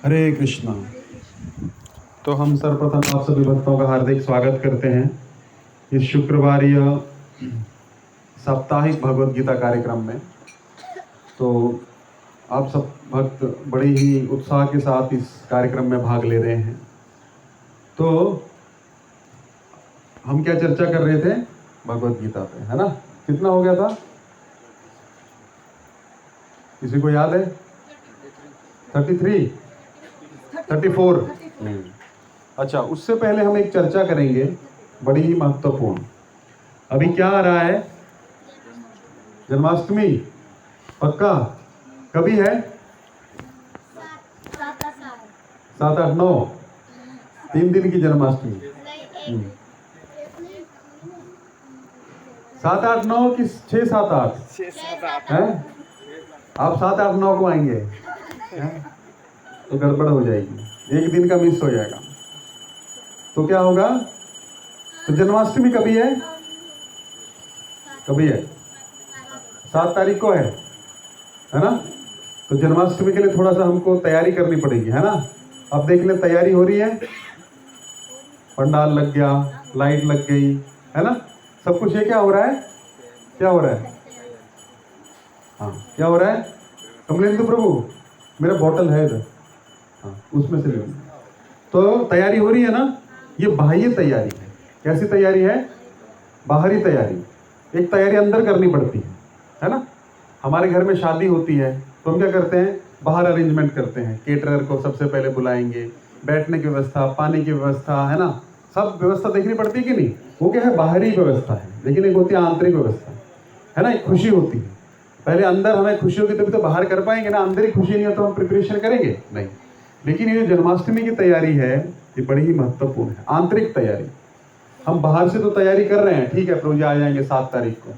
हरे कृष्णा। तो हम सर्वप्रथम आप सभी भक्तों का हार्दिक स्वागत करते हैं इस शुक्रवारीय साप्ताहिक भगवत गीता कार्यक्रम में। तो आप सब भक्त बड़े ही उत्साह के साथ इस कार्यक्रम में भाग ले रहे हैं। तो हम क्या चर्चा कर रहे थे भगवत गीता पे, है ना? कितना हो गया था, किसी को याद है? 33, 34 नहीं। अच्छा, उससे पहले हम एक चर्चा करेंगे बड़ी ही महत्वपूर्ण। अभी क्या आ रहा है? जन्माष्टमी। पक्का? कभी है? 7, 8, 9 3 दिन की जन्माष्टमी। 7, 8, 9 कि 6, 7, 8 है? आप 7, 8, 9 को आएंगे तो गड़बड़ हो जाएगी, एक दिन का मिस हो जाएगा। तो क्या होगा? तो जन्माष्टमी कभी है? कभी है? 7 तारीख को है ना? तो जन्माष्टमी के लिए थोड़ा सा हमको तैयारी करनी पड़ेगी, है ना? अब देख ले, तैयारी हो रही है, पंडाल लग गया, लाइट लग गई, है ना? सब कुछ। ये क्या हो रहा है? क्या हो रहा है? हाँ, क्या हो रहा है? कमलेंदु प्रभु, मेरा बॉटल है इधर, हाँ उसमें से ले। तो तैयारी हो रही है ना? ये बाह्य तैयारी है। कैसी तैयारी है? बाहरी तैयारी। एक तैयारी अंदर करनी पड़ती है ना? हमारे घर में शादी होती है तो हम क्या करते हैं? बाहर अरेंजमेंट करते हैं। केटरर को सबसे पहले बुलाएंगे, बैठने की व्यवस्था, पानी की व्यवस्था, है ना? सब व्यवस्था देखनी पड़ती है कि नहीं? वो क्या है? बाहरी व्यवस्था है। लेकिन एक होती है आंतरिक व्यवस्था, है ना? एक खुशी होती है। पहले अंदर हमें खुशी होगी तभी तो बाहर कर पाएंगे ना। अंदर ही खुशी नहीं हो तो हम प्रिपरेशन करेंगे नहीं। लेकिन ये जन्माष्टमी की तैयारी है, ये बड़ी ही महत्वपूर्ण है। आंतरिक तैयारी। हम बाहर से तो तैयारी कर रहे हैं, ठीक है, प्रभु जी आ जाएंगे 7 तारीख को,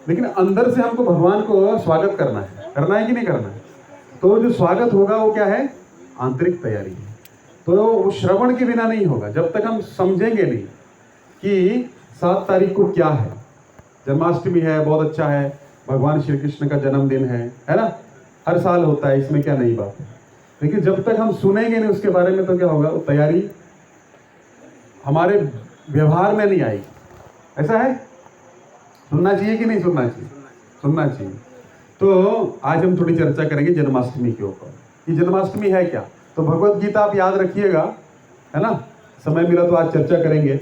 लेकिन अंदर से हमको भगवान को स्वागत करना है कि नहीं करना है? तो जो स्वागत होगा वो क्या है? आंतरिक तैयारी है। तो वो श्रवण के बिना नहीं होगा जब तक हम समझेंगे नहीं कि 7 तारीख को क्या है। जन्माष्टमी है, बहुत अच्छा है, भगवान श्री कृष्ण का जन्मदिन है ना? हर साल होता है, इसमें क्या नई बात है। लेकिन जब तक हम सुनेंगे नहीं उसके बारे में तो क्या होगा? वो तैयारी हमारे व्यवहार में नहीं आएगी। ऐसा है? सुनना चाहिए कि नहीं सुनना चाहिए? सुनना चाहिए। तो आज हम थोड़ी चर्चा करेंगे जन्माष्टमी के ऊपर कि जन्माष्टमी है क्या। तो भगवत गीता आप याद रखिएगा, है ना? समय मिला तो आज चर्चा करेंगे।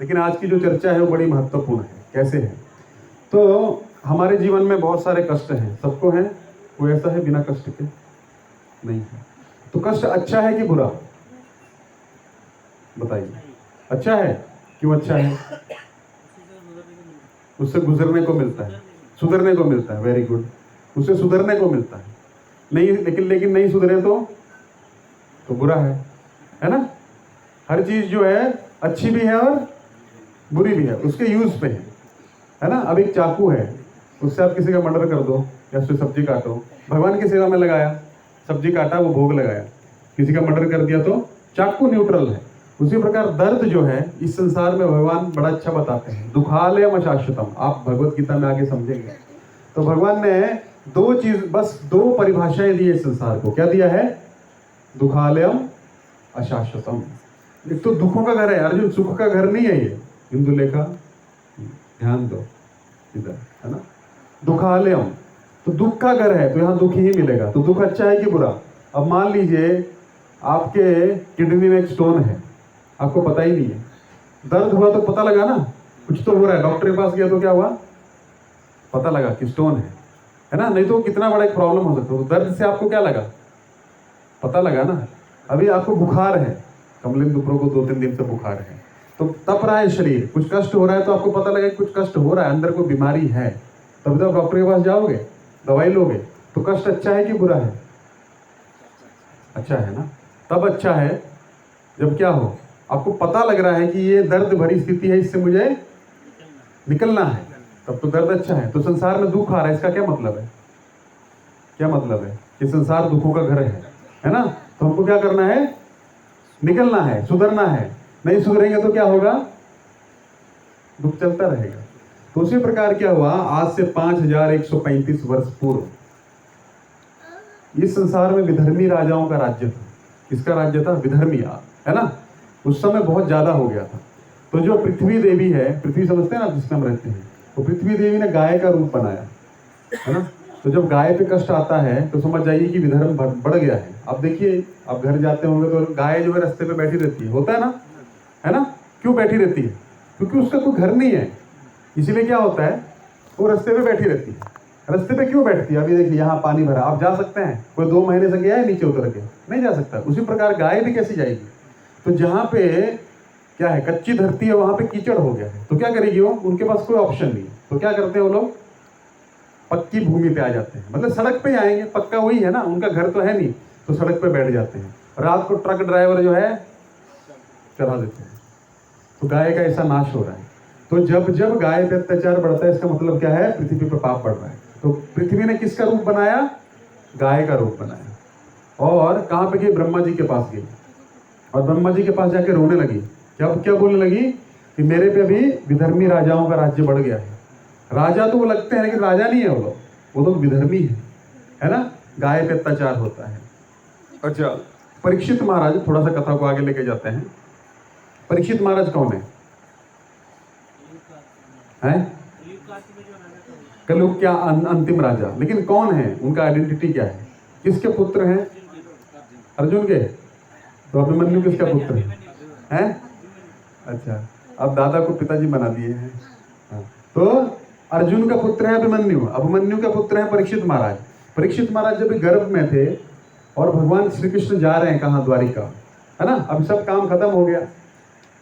लेकिन आज की जो चर्चा है वो बड़ी महत्वपूर्ण है। कैसे है? तो हमारे जीवन में बहुत सारे कष्ट हैं, सबको हैं। कोई ऐसा है बिना कष्ट के? नहीं है। तो कष्ट अच्छा है कि बुरा? बताइए। अच्छा है। क्यों अच्छा है? उससे गुजरने को मिलता है, सुधरने को मिलता है। Very good. उससे सुधरने को मिलता है। नहीं, लेकिन नहीं सुधरे तो बुरा है ना? हर चीज जो है अच्छी भी है और बुरी भी है, उसके यूज पे है ना? अब एक चाकू है, उससे आप किसी का मर्डर कर दो या उससे सब्जी काटो, भगवान की सेवा में लगाया, सब्जी काटा, वो भोग लगाया, किसी का मर्डर कर दिया तो चाकू न्यूट्रल है। उसी प्रकार दर्द जो है इस संसार में भगवान बड़ा अच्छा बताते हैं, दुखालयम अशाश्वतम। आप भगवत गीता में आगे समझेंगे। तो भगवान ने बस दो परिभाषाएं दी है संसार को। क्या दिया है? दुखालयम अशाश्वतम। एक तो दुखों का घर है अर्जुन, सुख का घर नहीं है ये। हिंदू लेखा ध्यान दो इधर, है ना? दुखालयम तो दुख का घर है, तो यहाँ दुख ही मिलेगा। तो दुख अच्छा है कि बुरा? अब मान लीजिए आपके किडनी में एक स्टोन है, आपको पता ही नहीं है। दर्द हुआ तो पता लगा ना, कुछ तो हो रहा है। डॉक्टर के पास गया तो क्या हुआ? पता लगा कि स्टोन है ना? नहीं तो कितना बड़ा एक प्रॉब्लम हो सकता है। तो दर्द से आपको क्या लगा? पता लगा ना। अभी आपको बुखार है, कमलेंदु प्रभु को 2-3 दिन से बुखार है, तो तप रहा है शरीर, कुछ कष्ट हो रहा है, तो आपको पता लगा कि कुछ कष्ट हो रहा है, अंदर कोई बीमारी है, तब तो आप डॉक्टर के पास जाओगे, दवाई लोगे। तो कष्ट अच्छा है कि बुरा है? अच्छा है ना? तब अच्छा है जब क्या हो? आपको पता लग रहा है कि ये दर्द भरी स्थिति है, इससे मुझे निकलना है, तब तो दर्द अच्छा है। तो संसार में दुख आ रहा है, इसका क्या मतलब है? क्या मतलब है? कि संसार दुखों का घर है ना? तो हमको क्या करना है? निकलना है, सुधरना है। नहीं सुधरेंगे तो क्या होगा? दुख चलता रहेगा। तो उसी प्रकार क्या हुआ, आज से 5135 वर्ष पूर्व इस संसार में विधर्मी राजाओं का राज्य था। किसका राज्य था? विधर्मिया, है ना। उस समय बहुत ज्यादा हो गया था। तो जो पृथ्वी देवी है, पृथ्वी समझते हैं ना जिसमें हम रहते हैं, तो पृथ्वी देवी ने गाय का रूप बनाया, है ना। तो जब गाय पे कष्ट आता है तो समझ जाइए कि विधर्म बढ़ गया है। अब देखिए, आप घर जाते होंगे तो गाय जो है रास्ते पे बैठी रहती है, होता है ना। क्यों बैठी रहती है? क्योंकि उसका कोई घर नहीं है, इसीलिए क्या होता है, वो रास्ते पे बैठी रहती है। रास्ते पे क्यों बैठती है? अभी देखिए यहाँ पानी भरा, आप जा सकते हैं? कोई 2 महीने से गया है नीचे उतर के? नहीं जा सकता। उसी प्रकार गाय भी कैसी जाएगी? तो जहाँ पे क्या है, कच्ची धरती है, वहां पे कीचड़ हो गया है, तो क्या करेगी वो? उनके पास कोई ऑप्शन नहीं है। तो क्या करते हैं वो लोग? पक्की भूमि पे आ जाते हैं, मतलब सड़क पे ही आएंगे, पक्का वही है ना, उनका घर तो है नहीं, तो सड़क पे बैठ जाते हैं। रात को ट्रक ड्राइवर जो है चढ़ा देते हैं। तो गाय का ऐसा नाश हो रहा है। तो जब जब गाय पे अत्याचार बढ़ता है, इसका मतलब क्या है? पृथ्वी पे पाप बढ़ रहा है। तो पृथ्वी ने किसका रूप बनाया? गाय का रूप बनाया। और कहाँ पे गई? ब्रह्मा जी के पास गई, और ब्रह्मा जी के पास जाके रोने लगी। क्या बोलने लगी? कि मेरे पे अभी विधर्मी राजाओं का राज्य बढ़ गया है। राजा तो वो लगते हैं, लेकिन राजा नहीं है वो लोग विधर्मी है ना। गाय पे अत्याचार होता है। अच्छा, परीक्षित महाराज, थोड़ा सा कथा को आगे लेके जाते हैं। परीक्षित महाराज कौन है? कलयुग क्या अंतिम राजा, लेकिन कौन है? उनका आइडेंटिटी क्या है? किसके पुत्र हैं? अर्जुन के। तो अभिमन्यु किसका पुत्र है? अच्छा, अब दादा को पिताजी बना दिए हैं। तो अर्जुन का पुत्र है अभिमन्यु, अभिमन्यु का पुत्र है परीक्षित महाराज। परीक्षित महाराज जब गर्भ में थे और भगवान श्री कृष्ण जा रहे हैं कहाँ? द्वारिका, है ना। अब सब काम खत्म हो गया,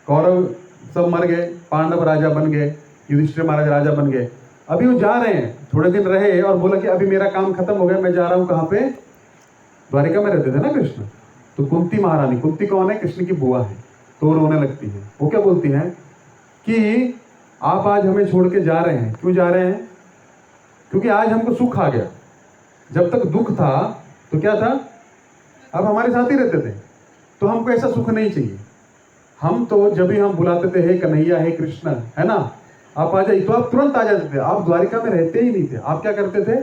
कौरव सब मर गए, पांडव राजा बन गए, युधिष्ठिर महाराज राजा बन गए। अभी वो जा रहे हैं, थोड़े दिन रहे और बोला कि अभी मेरा काम खत्म हो गया, मैं जा रहा हूँ कहाँ पे? द्वारिका में रहते थे ना कृष्ण। तो कुंती महारानी, कुंती कौन है? कृष्ण की बुआ है। तो वो रोने लगती है। वो क्या बोलती हैं कि आप आज हमें छोड़ के जा रहे हैं। क्यों जा रहे हैं? क्योंकि आज हमको सुख आ गया। जब तक दुख था तो क्या था? आप हमारे साथ ही रहते थे, तो हमको ऐसा सुख नहीं चाहिए। हम तो जब भी हम बुलाते थे, हे कन्हैया, हे कृष्ण, है ना, आप आ जाइए, तो आप तुरंत आ जाते थे। आप द्वारिका में रहते ही नहीं थे। आप क्या करते थे?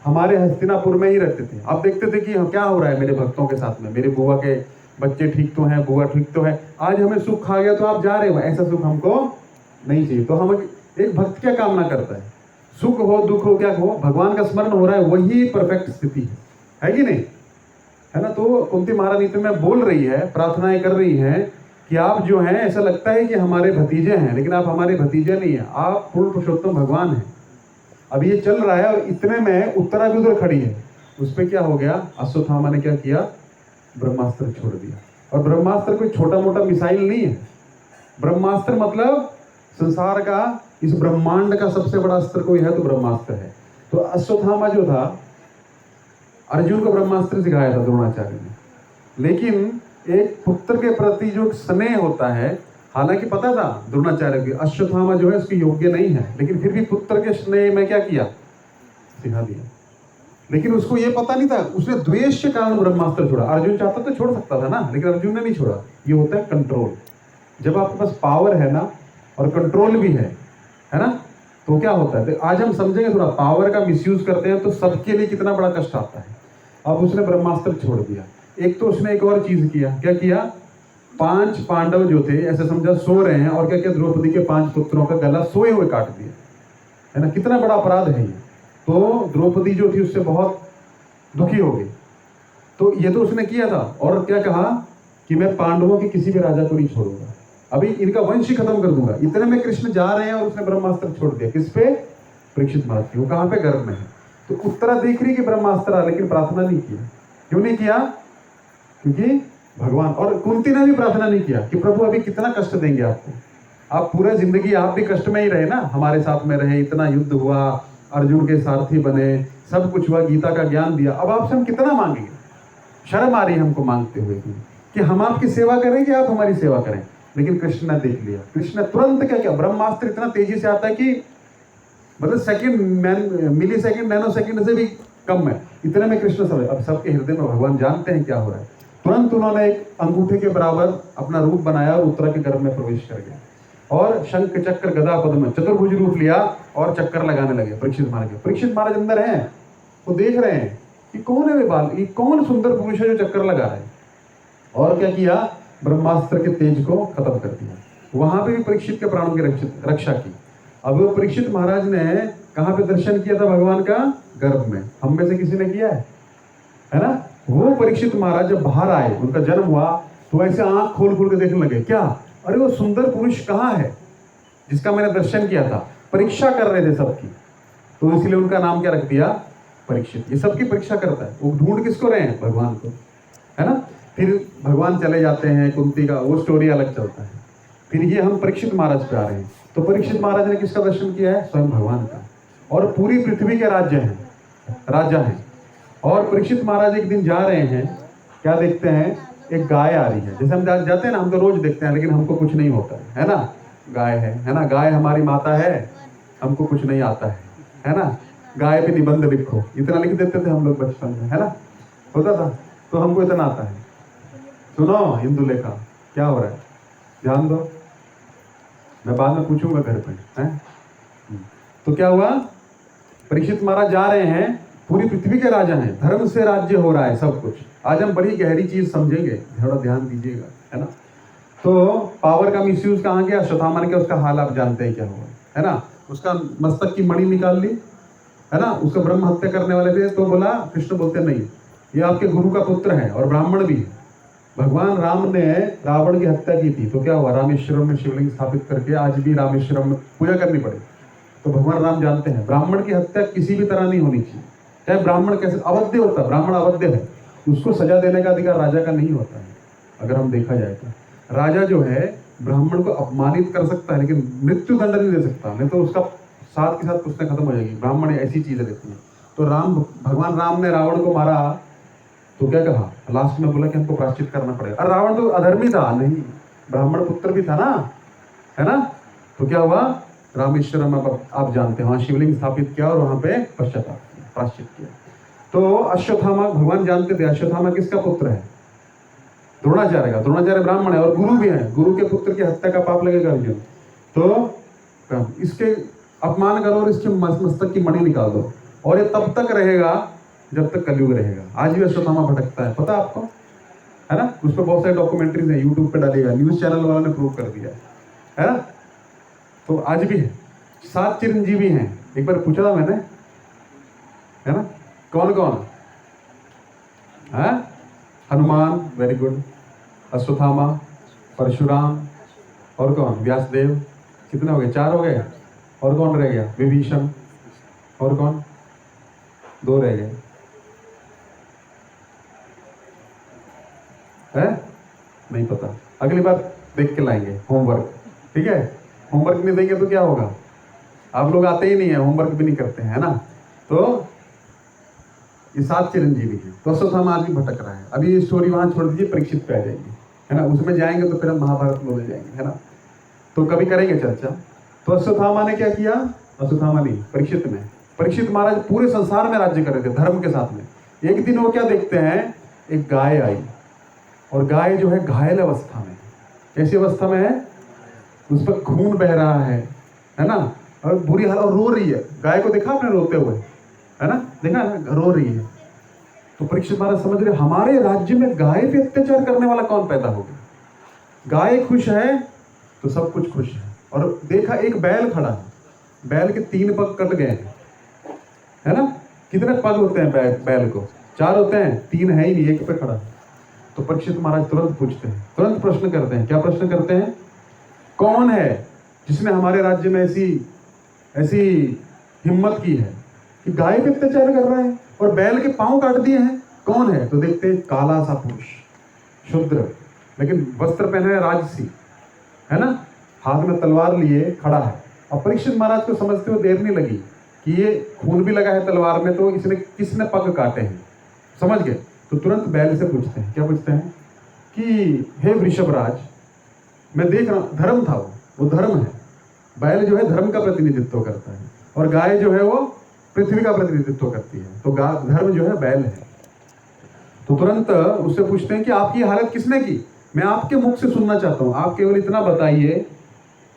हमारे हस्तिनापुर में ही रहते थे। आप देखते थे कि क्या हो रहा है मेरे भक्तों के साथ में, मेरी बुआ के बच्चे ठीक तो हैं, बुआ ठीक तो है, आज हमें सुख आ गया तो आप जा रहे हो। ऐसा सुख हमको नहीं चाहिए। तो हम एक भक्त क्या कामना करता है? सुख हो दुख हो क्या हो, भगवान का स्मरण हो रहा है, वही परफेक्ट स्थिति है कि नहीं, है ना। तो कुंती महारानी तो में बोल रही है, प्रार्थनाएं कर रही हैं कि आप जो हैं, ऐसा लगता है कि हमारे भतीजे हैं, लेकिन आप हमारे भतीजे नहीं हैं, आप पूर्ण पुरुषोत्तम भगवान हैं। अब ये चल रहा है और इतने में उत्तरा भी उधर खड़ी है। उस पर क्या हो गया? अश्वत्थामा ने क्या किया? ब्रह्मास्त्र छोड़ दिया। और ब्रह्मास्त्र कोई छोटा मोटा मिसाइल नहीं है। ब्रह्मास्त्र मतलब संसार का, इस ब्रह्मांड का सबसे बड़ा अस्त्र कोई है तो ब्रह्मास्त्र है। तो अश्वत्थामा जो था, अर्जुन को ब्रह्मास्त्र सिखाया था द्रोणाचार्य ने। लेकिन एक पुत्र के प्रति जो स्नेह होता है, हालांकि पता था द्रोणाचार्य की अश्वत्थामा जो है उसके योग्य नहीं है, लेकिन फिर भी पुत्र के स्नेह में क्या किया? सिखा दिया। लेकिन उसको ये पता नहीं था, उसने द्वेष के कारण ब्रह्मास्त्र छोड़ा। अर्जुन चाहता तो छोड़ सकता था ना, लेकिन अर्जुन ने नहीं छोड़ा। ये होता है कंट्रोल। जब आपके पास पावर है ना और कंट्रोल भी है ना, तो क्या होता है? तो आज हम समझेंगे थोड़ा, पावर का मिसयूज करते हैं तो सबके लिए कितना बड़ा कष्ट आता है। अब उसने ब्रह्मास्त्र छोड़ दिया। एक तो उसने एक और चीज किया। क्या किया? 5 पांडव जो थे, ऐसे समझा सो रहे हैं, और क्या किया? द्रौपदी के 5 पुत्रों का गला सोए हुए काट दिया, है ना। कितना बड़ा अपराध है ये। तो द्रौपदी जो थी उससे बहुत दुखी हो गई। तो ये तो उसने किया था। और क्या कहा कि मैं पांडवों के किसी भी राजा को नहीं छोड़ूंगा, अभी इनका वंश ही खत्म कर दूंगा। इतने में कृष्ण जा रहे हैं और उसने ब्रह्मास्त्र छोड़ दिया। किस पे? परीक्षित महाराज की। वो कहाँ पे? गर्भ में है। तो उत्तरा देख रही कि ब्रह्मास्त्र, लेकिन प्रार्थना नहीं किया। क्यों नहीं किया? क्योंकि भगवान, और कुंती ने भी प्रार्थना नहीं किया कि प्रभु अभी कितना कष्ट देंगे आपको, आप पूरा जिंदगी आप भी कष्ट में ही रहे ना, हमारे साथ में रहे, इतना युद्ध हुआ, अर्जुन के सारथी बने, सब कुछ हुआ, गीता का ज्ञान दिया, अब आपसे हम कितना मांगेंगे? शर्म आ रही है हमको मांगते हुए कि हम आपकी सेवा करें कि आप हमारी सेवा करें। लेकिन कृष्ण ने देख लिया। कृष्ण ने तुरंत क्या किया? ब्रह्मास्त्र इतना तेजी से आता है कि मतलब सेकंड, मिली सेकंड, नैनो सेकंड से भी कम है। इतने में कृष्ण समझ, अब सबके हृदय में भगवान जानते हैं क्या हो रहा है। तुरंत उन्होंने एक अंगूठे के बराबर अपना रूप बनाया और उत्तरा के गर्भ में प्रवेश कर गया, और शंख चक्र गदा पद्म चतुर्भुज रूप लिया और चक्कर लगाने लगे परीक्षित महाराज। परीक्षित महाराज अंदर हैं, वो देख रहे हैं कि कौन है वे बाल, ये कौन सुंदर पुरुष है जो चक्कर लगा रहा है। और क्या किया, ब्रह्मास्त्र के तेज को खत्म कर दिया। वहां पे भी परीक्षित के प्राणों की रक्षा की। अब वो परीक्षित महाराज ने कहाँ पे दर्शन किया था भगवान का, गर्भ में। हम में से किसी ने किया है ना। वो परीक्षित महाराज जब बाहर आए, उनका जन्म हुआ, तो ऐसे आंख खोल खोल के देखने लगे, क्या, अरे वो सुंदर पुरुष कहाँ है जिसका मैंने दर्शन किया था। परीक्षा कर रहे थे सबकी, तो इसलिए उनका नाम क्या रख दिया, परीक्षित। ये सबकी परीक्षा करता है, वो ढूंढ किसको रहे हैं, भगवान को, है ना। फिर भगवान चले जाते हैं, कुंती का वो स्टोरी अलग चलता है। फिर ये हम परीक्षित महाराज पे आ रहे हैं। तो परीक्षित महाराज ने किसका दर्शन किया है, स्वयं भगवान का। और पूरी पृथ्वी के राज्य हैं, राजा हैं। और परीक्षित महाराज एक दिन जा रहे हैं, क्या देखते हैं, एक गाय आ रही है। जैसे हम जाते हैं ना, हम तो रोज देखते हैं, लेकिन हमको कुछ नहीं होता है ना। गाय है ना, गाय हमारी माता है, हमको कुछ नहीं आता है ना। गाय पे निबंध लिखो, इतना लिख देते थे हम लोग बचपन में, है ना, होता था। तो हमको इतना आता है। सुनो हिंदू लेखा, क्या हो रहा है, ध्यान दो, मैं बाद में पूछूंगा घर पे, हैं। तो क्या हुआ, परीक्षित महाराज जा रहे हैं, पूरी पृथ्वी के राजा हैं, धर्म से राज्य हो रहा है सब कुछ। आज हम बड़ी गहरी चीज समझेंगे, थोड़ा ध्यान दीजिएगा, है ना। तो पावर का मिसयूज कहाँ गया, अश्वत्थामा ने, उसका हाल आप जानते हैं क्या हुआ, है ना। उसका मस्तक की मणि निकाल ली, है ना। उसको ब्रह्म हत्या करने वाले थे, तो बोला, कृष्ण बोलते नहीं, ये आपके गुरु का पुत्र है और ब्राह्मण भी है। भगवान राम ने रावण की हत्या की थी, तो क्या हुआ, रामेश्वरम में शिवलिंग स्थापित करके आज भी रामेश्वरम में पूजा करनी पड़े। तो भगवान राम जानते हैं ब्राह्मण की हत्या किसी भी तरह नहीं होनी चाहिए, चाहे ब्राह्मण कैसे अवध्य होता, ब्राह्मण अवध्य है, उसको सजा देने का अधिकार राजा का नहीं होता है। अगर हम देखा जाए तो राजा जो है ब्राह्मण को अपमानित कर सकता है, लेकिन मृत्यु दंड नहीं दे सकता, नहीं तो उसका साथ के साथ पुस्तक खत्म हो जाएगी। ब्राह्मण ऐसी चीजें रहती हैं। तो भगवान राम ने रावण को मारा, तो क्या कहा, लास्ट में बोला कि हमको प्रायश्चित करना पड़ेगा। और रावण तो अधर्मी था नहीं, ब्राह्मण पुत्र भी था ना, है ना। तो क्या हुआ, रामेश्वरम आप जानते हैं, वहां शिवलिंग स्थापित किया और वहां पे पश्चाताप किया, प्रायश्चित किया। तो अश्वत्थामा, भगवान जानते थे अश्वत्थामा किसका पुत्र है, द्रोणाचार्य का। द्रोणाचार्य ब्राह्मण है और गुरु भी है, गुरु के पुत्र की हत्या का पाप लगेगा अर्जुन। तो इसके अपमान करो और इसके मस्तक की मणि निकाल दो, और ये तब तक रहेगा जब तक कलयुग रहेगा। आज भी अश्वत्थामा भटकता है, पता आपको, है ना। उस पर बहुत सारे डॉक्यूमेंट्रीज हैं, यूट्यूब पे डालेगा, न्यूज चैनल वालों ने प्रूव कर दिया है ना। तो आज भी है। 7 चिरंजीवी हैं, एक बार पूछा था मैंने, है ना, कौन कौन है, हनुमान, वेरी गुड, अश्वत्थामा, परशुराम, और कौन, व्यासदेव। कितने हो गए, 4 हो गए। और कौन रह गया, विभीषण, और कौन, 2 रह गए, है नहीं पता, अगली बार देख के लाएंगे होमवर्क, ठीक है। होमवर्क नहीं देंगे तो क्या होगा, आप लोग आते ही नहीं है, होमवर्क भी नहीं करते हैं, है ना। तो ये 7 चिरंजीवी हैं। तो अश्वत्थामा आज भी भटक रहा है। अभी ये स्टोरी वहां छोड़ दीजिए, परीक्षित पे आ जाएगी, है ना। उसमें जाएंगे तो फिर हम महाभारत में ले जाएंगे, है ना। तो कभी करेंगे चर्चा। तो अश्वत्थामा ने क्या किया, अश्वत्थामा नहीं, परीक्षित ने, परीक्षित महाराज पूरे संसार में राज्य कर रहे थे धर्म के साथ में। एक दिन वो क्या देखते हैं, एक गाय आई, और गाय जो है घायल अवस्था में, कैसी अवस्था में है, उस पर खून बह रहा है ना, और बुरी हालत, और रो रही है। गाय को देखा आपने रोते हुए, है ना, देखा ना, रो रही है। तो परीक्षित महाराज समझ रहे, हमारे राज्य में गाय पे अत्याचार करने वाला कौन पैदा हो गया। गाय खुश है तो सब कुछ खुश है। और देखा एक बैल खड़ा है, बैल के 3 पग कट गए हैं, है ना। कितने पग होते हैं बैल को, 4 होते हैं, 3 है ही नहीं, एक पे खड़ा है। तो परीक्षित महाराज तुरंत पूछते हैं, तुरंत प्रश्न करते हैं। क्या प्रश्न करते हैं, कौन है जिसने हमारे राज्य में ऐसी हिम्मत की है कि गाय पे अत्याचार कर रहा है और बैल के पांव काट दिए हैं, कौन है। तो देखते हैं काला सा पुरुष, शूद्र, लेकिन वस्त्र पहने है राजसी, है ना, हाथ में तलवार लिए खड़ा है। और परीक्षित महाराज को समझते हुए देर नहीं लगी कि ये खून भी लगा है तलवार में, तो इसने किसने पग काटे हैं, समझ गए। तो तुरंत बैल से पूछते हैं, क्या पूछते हैं कि हे वृषभराज, मैं देख रहा हूं, धर्म था वो धर्म है। बैल जो है धर्म का प्रतिनिधित्व करता है, और गाय जो है वो पृथ्वी का प्रतिनिधित्व करती है। तो धर्म जो है बैल है। तो तुरंत उससे पूछते हैं कि आपकी हालत किसने की, मैं आपके मुख से सुनना चाहता हूं, आप केवल इतना बताइए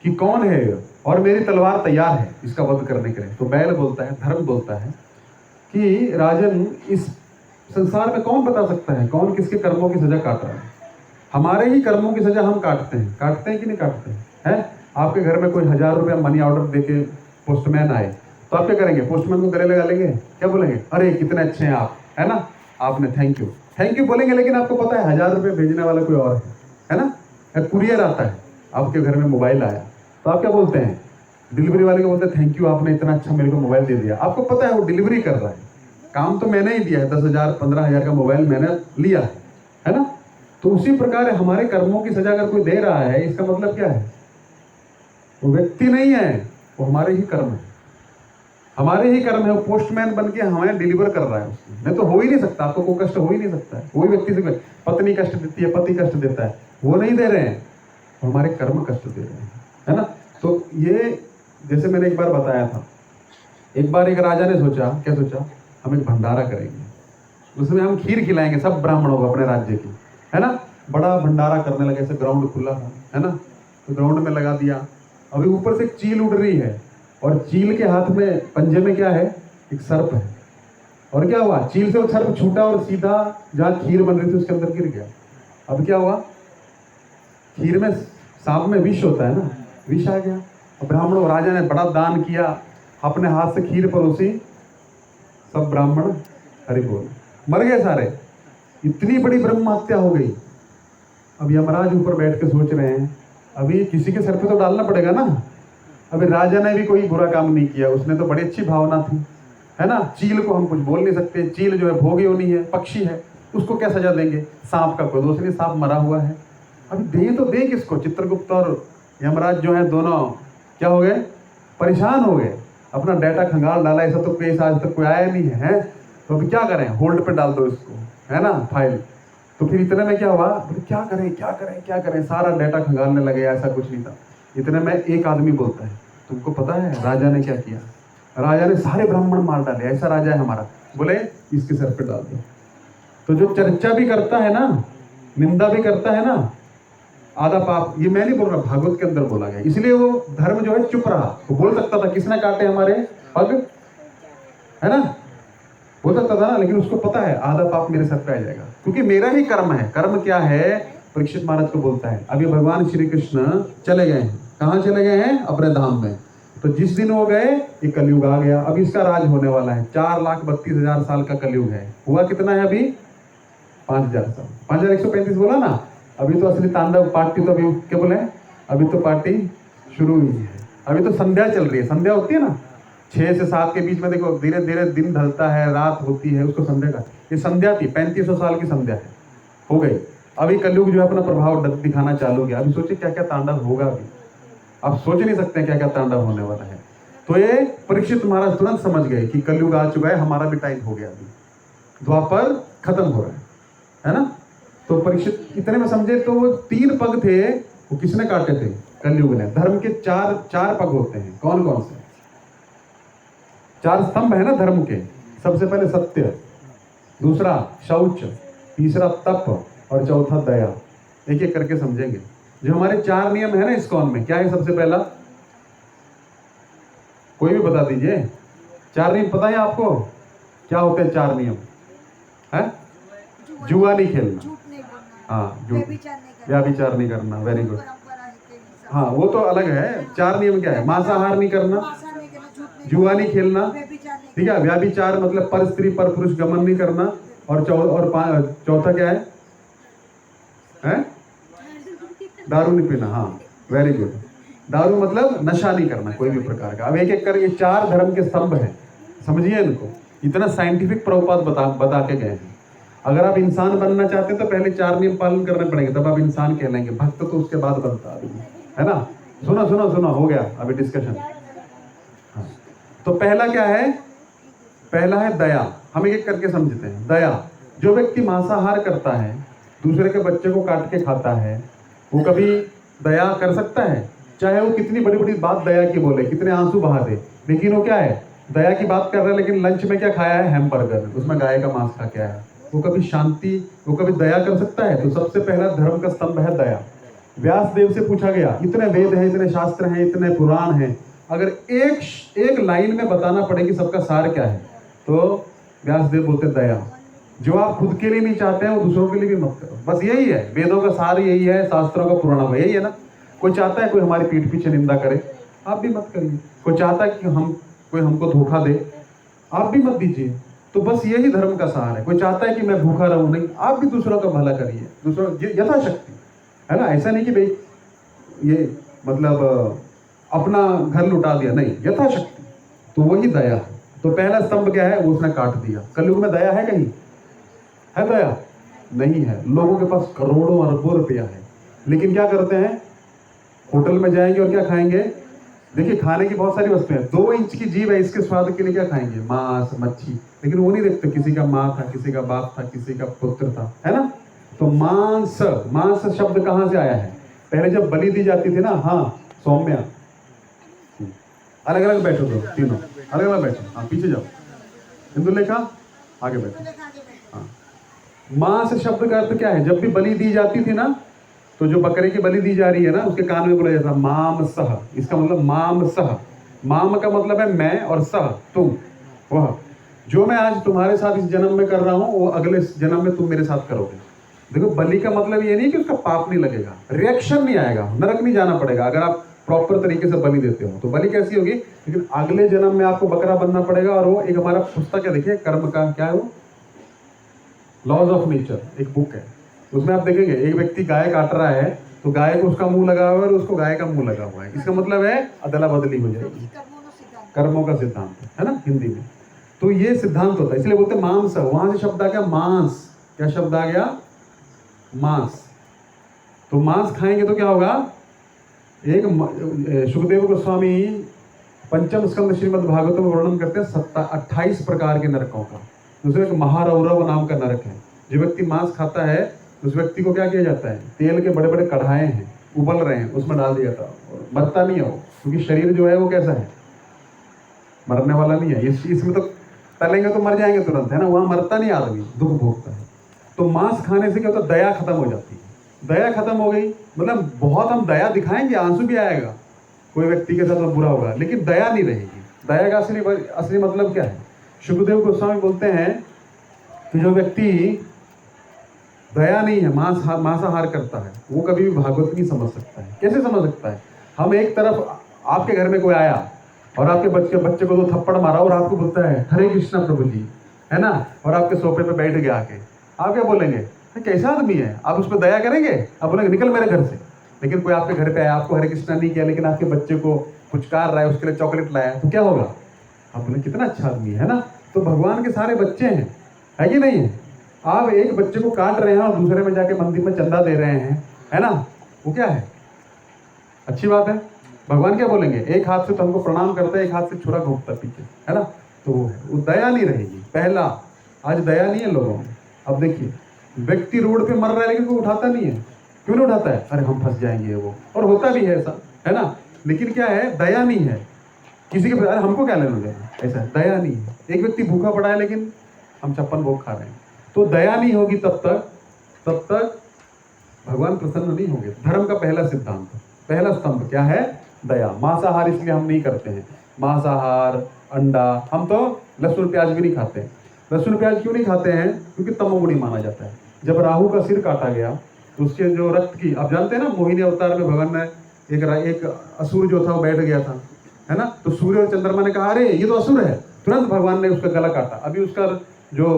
कि कौन है, और मेरी तलवार तैयार है इसका वध करने के लिए। तो बैल बोलता है, धर्म बोलता है कि राजन, इस संसार में कौन बता सकता है कौन किसके कर्मों की सजा काट रहा है। हमारे ही कर्मों की सजा हम काटते हैं कि नहीं काटते हैं? आपके घर में कोई 1000 रुपया मनी ऑर्डर देके पोस्टमैन आए तो आप क्या करेंगे? पोस्टमैन को गले लगा लेंगे, क्या बोलेंगे? अरे कितने अच्छे हैं आप, है ना, आपने थैंक यू बोलेंगे। लेकिन आपको पता है 1000 रुपये भेजने वाला कोई और है ना? कुरियर आता है, आपके घर में मोबाइल आया तो आप क्या बोलते हैं? डिलीवरी वाले को बोलते हैं थैंक यू, आपने इतना अच्छा मेरे को मोबाइल दे दिया। आपको पता है वो डिलीवरी कर रहा है, काम तो मैंने ही दिया है, 10,000 15,000 का मोबाइल मैंने लिया है ना? तो उसी प्रकार हमारे कर्मों की सजा अगर कोई दे रहा है, इसका मतलब क्या है? वो व्यक्ति नहीं है, वो हमारे ही कर्म है, हमारे ही कर्म है। वो पोस्टमैन बन के हमें डिलीवर कर रहा है उसमें। नहीं तो हो ही नहीं सकता, आपको कोई कष्ट हो ही नहीं सकता है। वही व्यक्ति से पत्नी कष्ट देती है, पति कष्ट देता है, वो नहीं दे रहे हैं, हमारे कर्म कष्ट दे रहे हैं, है ना? तो ये जैसे मैंने एक बार बताया था, एक बार एक राजा ने सोचा, क्या सोचा? हम एक भंडारा करेंगे, उसमें हम खीर खिलाएंगे सब ब्राह्मणों को अपने राज्य की, है ना? बड़ा भंडारा करने लगे, ऐसे ग्राउंड खुला था, है ना? तो ग्राउंड में लगा दिया। अभी ऊपर से एक चील उड़ रही है और चील के हाथ में, पंजे में क्या है? एक सर्प है। और क्या हुआ? चील से वो सर्प छूटा और सीधा जहाँ खीर बन रही थी उसके अंदर गिर गया। अब क्या हुआ? खीर में, सांप में विष होता है ना, विष आ गया। ब्राह्मणों, राजा ने बड़ा दान किया, अपने हाथ से खीर परोसी, सब ब्राह्मण हरि बोल, मर गए सारे। इतनी बड़ी ब्रह्म हत्या हो गई। अब यमराज ऊपर बैठ के सोच रहे हैं, अभी किसी के सर पे तो डालना पड़ेगा ना। अभी राजा ने भी कोई बुरा काम नहीं किया, उसने तो बड़ी अच्छी भावना थी, है ना? चील को हम कुछ बोल नहीं सकते, चील जो है भोगी होनी है, पक्षी है, उसको क्या सजा देंगे? सांप का कोई दोष नहीं, सांप मरा हुआ है। अभी दे तो दे किसको? चित्रगुप्त और यमराज जो है दोनों क्या हो गए? परेशान हो गए, अपना डाटा खंगाल डाला। ऐसा तो केस आज तक कोई आया नहीं है, तो अभी क्या करें? होल्ड पे डाल दो इसको, है ना, फाइल। तो फिर इतने में क्या हुआ? क्या करें, सारा डाटा खंगालने लगे, ऐसा कुछ नहीं था। इतने में एक आदमी बोलता है, तुमको पता है राजा ने क्या किया? राजा ने सारे ब्राह्मण मार डाले, ऐसा राजा है हमारा। बोले इसके सर पे डाल दो। तो जो चर्चा भी करता है ना, निंदा भी करता है ना, आधा पाप। ये मैं नहीं बोल रहा, भागवत के अंदर बोला गया। इसलिए वो धर्म जो है चुप रहा। वो बोल सकता था किसने काटे हमारे पग, है ना, बोल सकता था ना, लेकिन उसको पता है आधा पाप मेरे सर पे आ जाएगा, क्योंकि मेरा ही कर्म है। कर्म क्या है? परीक्षित महाराज को बोलता है, अभी भगवान श्री कृष्ण चले गए हैं। कहाँ चले गए हैं? अपने धाम में। तो जिस दिन हो गए, ये कलयुग आ गया। अब इसका राज होने वाला है। 4,32,000 साल का कलयुग है। हुआ कितना है अभी? 5,000 साल, 5,135 बोला ना। अभी तो असली तांडव पार्टी तो अभी क्या बोले, अभी तो पार्टी शुरू हुई है। अभी तो संध्या चल रही है। संध्या होती है ना 6 से 7 के बीच में, देखो धीरे धीरे दिन ढलता है, रात होती है, उसको संध्या का। ये संध्या थी, 3500 साल की संध्या है, हो गई। अभी कलयुग जो है अपना प्रभाव दिखाना चालू किया। अभी सोचिए क्या क्या तांडव होगा। अभी आप सोच नहीं सकते क्या क्या तांडव होने वाला है। तो ये परीक्षित महाराज तुरंत समझ गए कि कलयुग आ चुका है, हमारा भी टाइम हो गया। अभी द्वापर खत्म हो रहा है ना? तो परीक्षित इतने में समझे। तो वो 3 पग थे, वो किसने काटे थे? कलयुग ने। धर्म के चार पग होते हैं। कौन कौन से? 4 स्तंभ है ना धर्म के। सबसे पहले सत्य, दूसरा शौच, तीसरा तप और चौथा दया। एक एक करके समझेंगे। जो हमारे 4 नियम है ना इस्कॉन में, क्या है? सबसे पहला, कोई भी बता दीजिए। 4 नियम पता है आपको? क्या होते हैं 4 नियम? है? जुआ नहीं खेलना, हाँ, व्याभिचार नहीं करना, वेरी गुड। हाँ, वो तो अलग है। 4 नियम क्या है? मांसाहार नहीं करना, जुआ नहीं खेलना, ठीक है। व्याभिचार मतलब पर स्त्री पर पुरुष गमन नहीं करना। और चौथा क्या है? दारू नहीं पीना, हाँ, वेरी गुड। दारू मतलब नशा नहीं करना कोई भी प्रकार का। अब एक एक करके 4 धर्म के स्तंभ हैं, समझिए इनको। इतना साइंटिफिक प्रभुपाद बता के गए हैं। अगर आप इंसान बनना चाहते हैं तो पहले 4 नियम पालन करने पड़ेंगे, तब आप इंसान कहलाएंगे। भक्त तो उसके बाद बनता है ना। सुनो, हो गया अभी डिस्कशन। हाँ। तो पहला क्या है? पहला है दया। हम एक एक करके समझते हैं। दया, जो व्यक्ति मांसाहार करता है, दूसरे के बच्चे को काट के खाता है, वो कभी दया कर सकता है? चाहे वो कितनी बड़ी बड़ी बात दया की बोले, कितने आंसू बहा दे, लेकिन वो क्या है? दया की बात कर रहा है, लेकिन लंच में क्या खाया है? हैमबर्गर, उसमें गाय का मांस खा के आया। वो कभी शांति, वो कभी दया कर सकता है? तो सबसे पहला धर्म का स्तंभ है दया। व्यास देव से पूछा गया, इतने वेद हैं, इतने शास्त्र हैं, इतने पुराण हैं, अगर एक लाइन में बताना पड़े कि सबका सार क्या है, तो व्यास देव बोलते दया। जो आप खुद के लिए नहीं चाहते हैं वो दूसरों के लिए भी मत करो। बस यही है, वेदों का सार यही है, शास्त्रों का पुराना यही है ना। कोई चाहता है कोई हमारी पीठ पीछे निंदा करे, आप भी मत करिए। कोई चाहता है कि कोई हमको धोखा दे, आप भी मत दीजिए। तो बस यही धर्म का सार है। कोई चाहता है कि मैं भूखा रहूं, नहीं, आप भी दूसरों का भला करिए, दूसरों यथाशक्ति, है ना। ऐसा नहीं कि भाई ये मतलब अपना घर लुटा दिया, नहीं, यथाशक्ति। तो वही दया है। तो पहला स्तंभ क्या है, वो उसने काट दिया। कलयुग में दया है कहीं? है दया? नहीं है। लोगों के पास करोड़ों अरबों रुपया है, लेकिन क्या करते हैं, होटल में जाएंगे और क्या खाएंगे? देखिए, खाने की बहुत सारी वस्तुएं हैं। 2 इंच की जीभ है, इसके स्वाद के लिए क्या खाएंगे? मांस, मच्छी। लेकिन वो नहीं देखते किसी का माँ था, किसी का बाप था, किसी का पुत्र था, है ना। तो मांस, मांस शब्द कहाँ से आया है? पहले जब बलि दी जाती थी ना, हाँ सौम्या, अलग अलग बैठो, दो तीनों अलग अलग बैठो, हाँ पीछे जाओ। इंदुलेखा आगे बैठो। हाँ, मांस शब्द का अर्थ क्या है? जब भी बलि दी जाती थी ना, तो जो बकरे की बलि दी जा रही है ना, उसके कान में बोला जाता माम सह। इसका मतलब माम सह। माम का मतलब है मैं, और सह तुम। वह जो मैं आज तुम्हारे साथ इस जन्म में कर रहा हूं, वो अगले जन्म में तुम मेरे साथ करोगे। देखो, बलि का मतलब ये नहीं कि उसका पाप नहीं लगेगा, रिएक्शन नहीं आएगा, नरक नहीं जाना पड़ेगा अगर आप प्रॉपर तरीके से बलि देते हो। तो बलि कैसी होगी? लेकिन अगले जन्म में आपको बकरा बनना पड़ेगा। और वो एक हमारा पुस्तक है, देखिए, कर्म का, क्या है वो, लॉज ऑफ नेचर, एक बुक है। उसमें आप देखेंगे एक व्यक्ति गाय काट रहा है, तो गाय को उसका मुंह लगा हुआ है और उसको गाय का मुंह लगा हुआ है। इसका मतलब है अदला बदली हो जाएगी, कर्मों का सिद्धांत, है ना, हिंदी में। तो ये सिद्धांत होता है, इसलिए बोलते हैं मांस। वहां से शब्द आ गया मांस। क्या शब्द आ गया? मांस। तो मांस खाएंगे तो क्या होगा? एक सुखदेव गोस्वामी पंचम स्कंद श्रीमद् भागवत में वर्णन करते हैं 28 प्रकार के नरकों का। दूसरे एक महारौरव नाम का नरक है। जो व्यक्ति मांस खाता है, उस व्यक्ति को क्या किया जाता है? तेल के बड़े बड़े कढ़ाए हैं, उबल रहे हैं, उसमें डाल दिया जाता है। मरता नहीं है वो, क्योंकि शरीर जो है वो कैसा है? मरने वाला नहीं है। इसमें तो तलेंगे तो मर जाएंगे तुरंत, है ना। वहां मरता नहीं आदमी, दुख भोगता है। तो मांस खाने से क्या होता है? दया खत्म हो जाती है। दया खत्म हो गई मतलब बहुत हम दया दिखाएंगे, आंसू भी आएगा, कोई व्यक्ति के साथ तो बुरा होगा, लेकिन दया नहीं रहेगी। दया का असली मतलब क्या है? सुखदेव गोस्वामी बोलते हैं कि जो व्यक्ति दया नहीं है, मांसाहार करता है, वो कभी भी भागवत नहीं समझ सकता है। कैसे समझ सकता है? हम एक तरफ, आपके घर में कोई आया और आपके बच्चे को 2 थप्पड़ मारा और आपको बोलता है हरे कृष्णा प्रभु जी, है ना, और आपके सोफे पे बैठ गया आके, आप क्या बोलेंगे? कैसा आदमी है? आप उस पर दया करेंगे? आप बोलेंगे निकल मेरे घर से। लेकिन कोई आपके घर पे आया, आपको हरे कृष्णा नहीं किया, लेकिन आपके बच्चे को पुचकार रहा है, उसके लिए चॉकलेट लाया, तो क्या होगा? आप बोले कितना अच्छा आदमी है ना। तो भगवान के सारे बच्चे हैं, है कि नहीं है? आप एक बच्चे को काट रहे हैं और दूसरे में जाके मंदिर में चंदा दे रहे हैं, है ना, वो क्या है? अच्छी बात है। भगवान क्या बोलेंगे? एक हाथ से तो हमको प्रणाम करता है, एक हाथ से छुरा घोंपता पीछे, है ना। तो वो दया नहीं रहेगी। पहला, आज दया नहीं है लोगों में। अब देखिए, व्यक्ति रोड पे मर रहा है लेकिन कोई उठाता नहीं है। क्यों नहीं उठाता है? अरे हम फंस जाएंगे वो, और होता भी है ऐसा, है ना। लेकिन क्या है? दया नहीं है किसी के, अरे हमको क्या लेना देना, ऐसा दया नहीं है। एक व्यक्ति भूखा पड़ा है लेकिन हम 56 भोग खा रहे हैं। तो दया नहीं होगी तब तक भगवान प्रसन्न नहीं होंगे। धर्म का पहला सिद्धांत, पहला स्तंभ क्या है? दया। मांसाहार इसलिए हम नहीं करते हैं, मांसाहार, अंडा, हम तो लहसुन प्याज भी नहीं खाते। लहसुन प्याज क्यों नहीं खाते हैं? क्योंकि तमोगुणी माना जाता है। जब राहु का सिर काटा गया तो उसके जो रक्त की, आप जानते हैं ना, मोहिनी अवतार में भगवान ने एक असुर जो था वो बैठ गया था, है ना। तो सूर्य और चंद्रमा ने कहा अरे ये तो असुर है, तुरंत भगवान ने उसका गला काटा। अभी उसका जो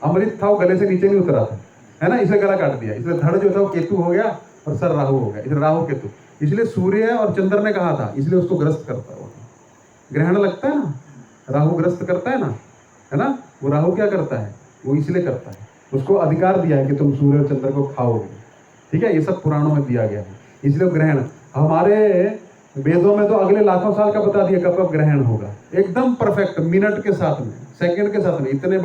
अमृत था वो गले से नीचे नहीं उतरा था, है ना, इसे गला काट दिया। इसलिए धड़ जो था वो केतु हो गया और सर राहु हो गया, इसलिए राहु केतु। इसलिए सूर्य और चंद्र ने कहा था, इसलिए उसको ग्रस्त करता है। ग्रहण लगता है ना, राहु ग्रस्त करता है ना, है ना। वो राहु क्या करता है? वो इसलिए करता है, उसको अधिकार दिया है कि तुम सूर्य और चंद्र को खाओगे, ठीक है। ये सब पुराणों में दिया गया है, इसलिए ग्रहण। हमारे वेदों में तो अगले लाखों साल का बता दिया कब ग्रहण होगा, एकदम परफेक्ट, मिनट के साथ में, सेकंड के साथ में, इतने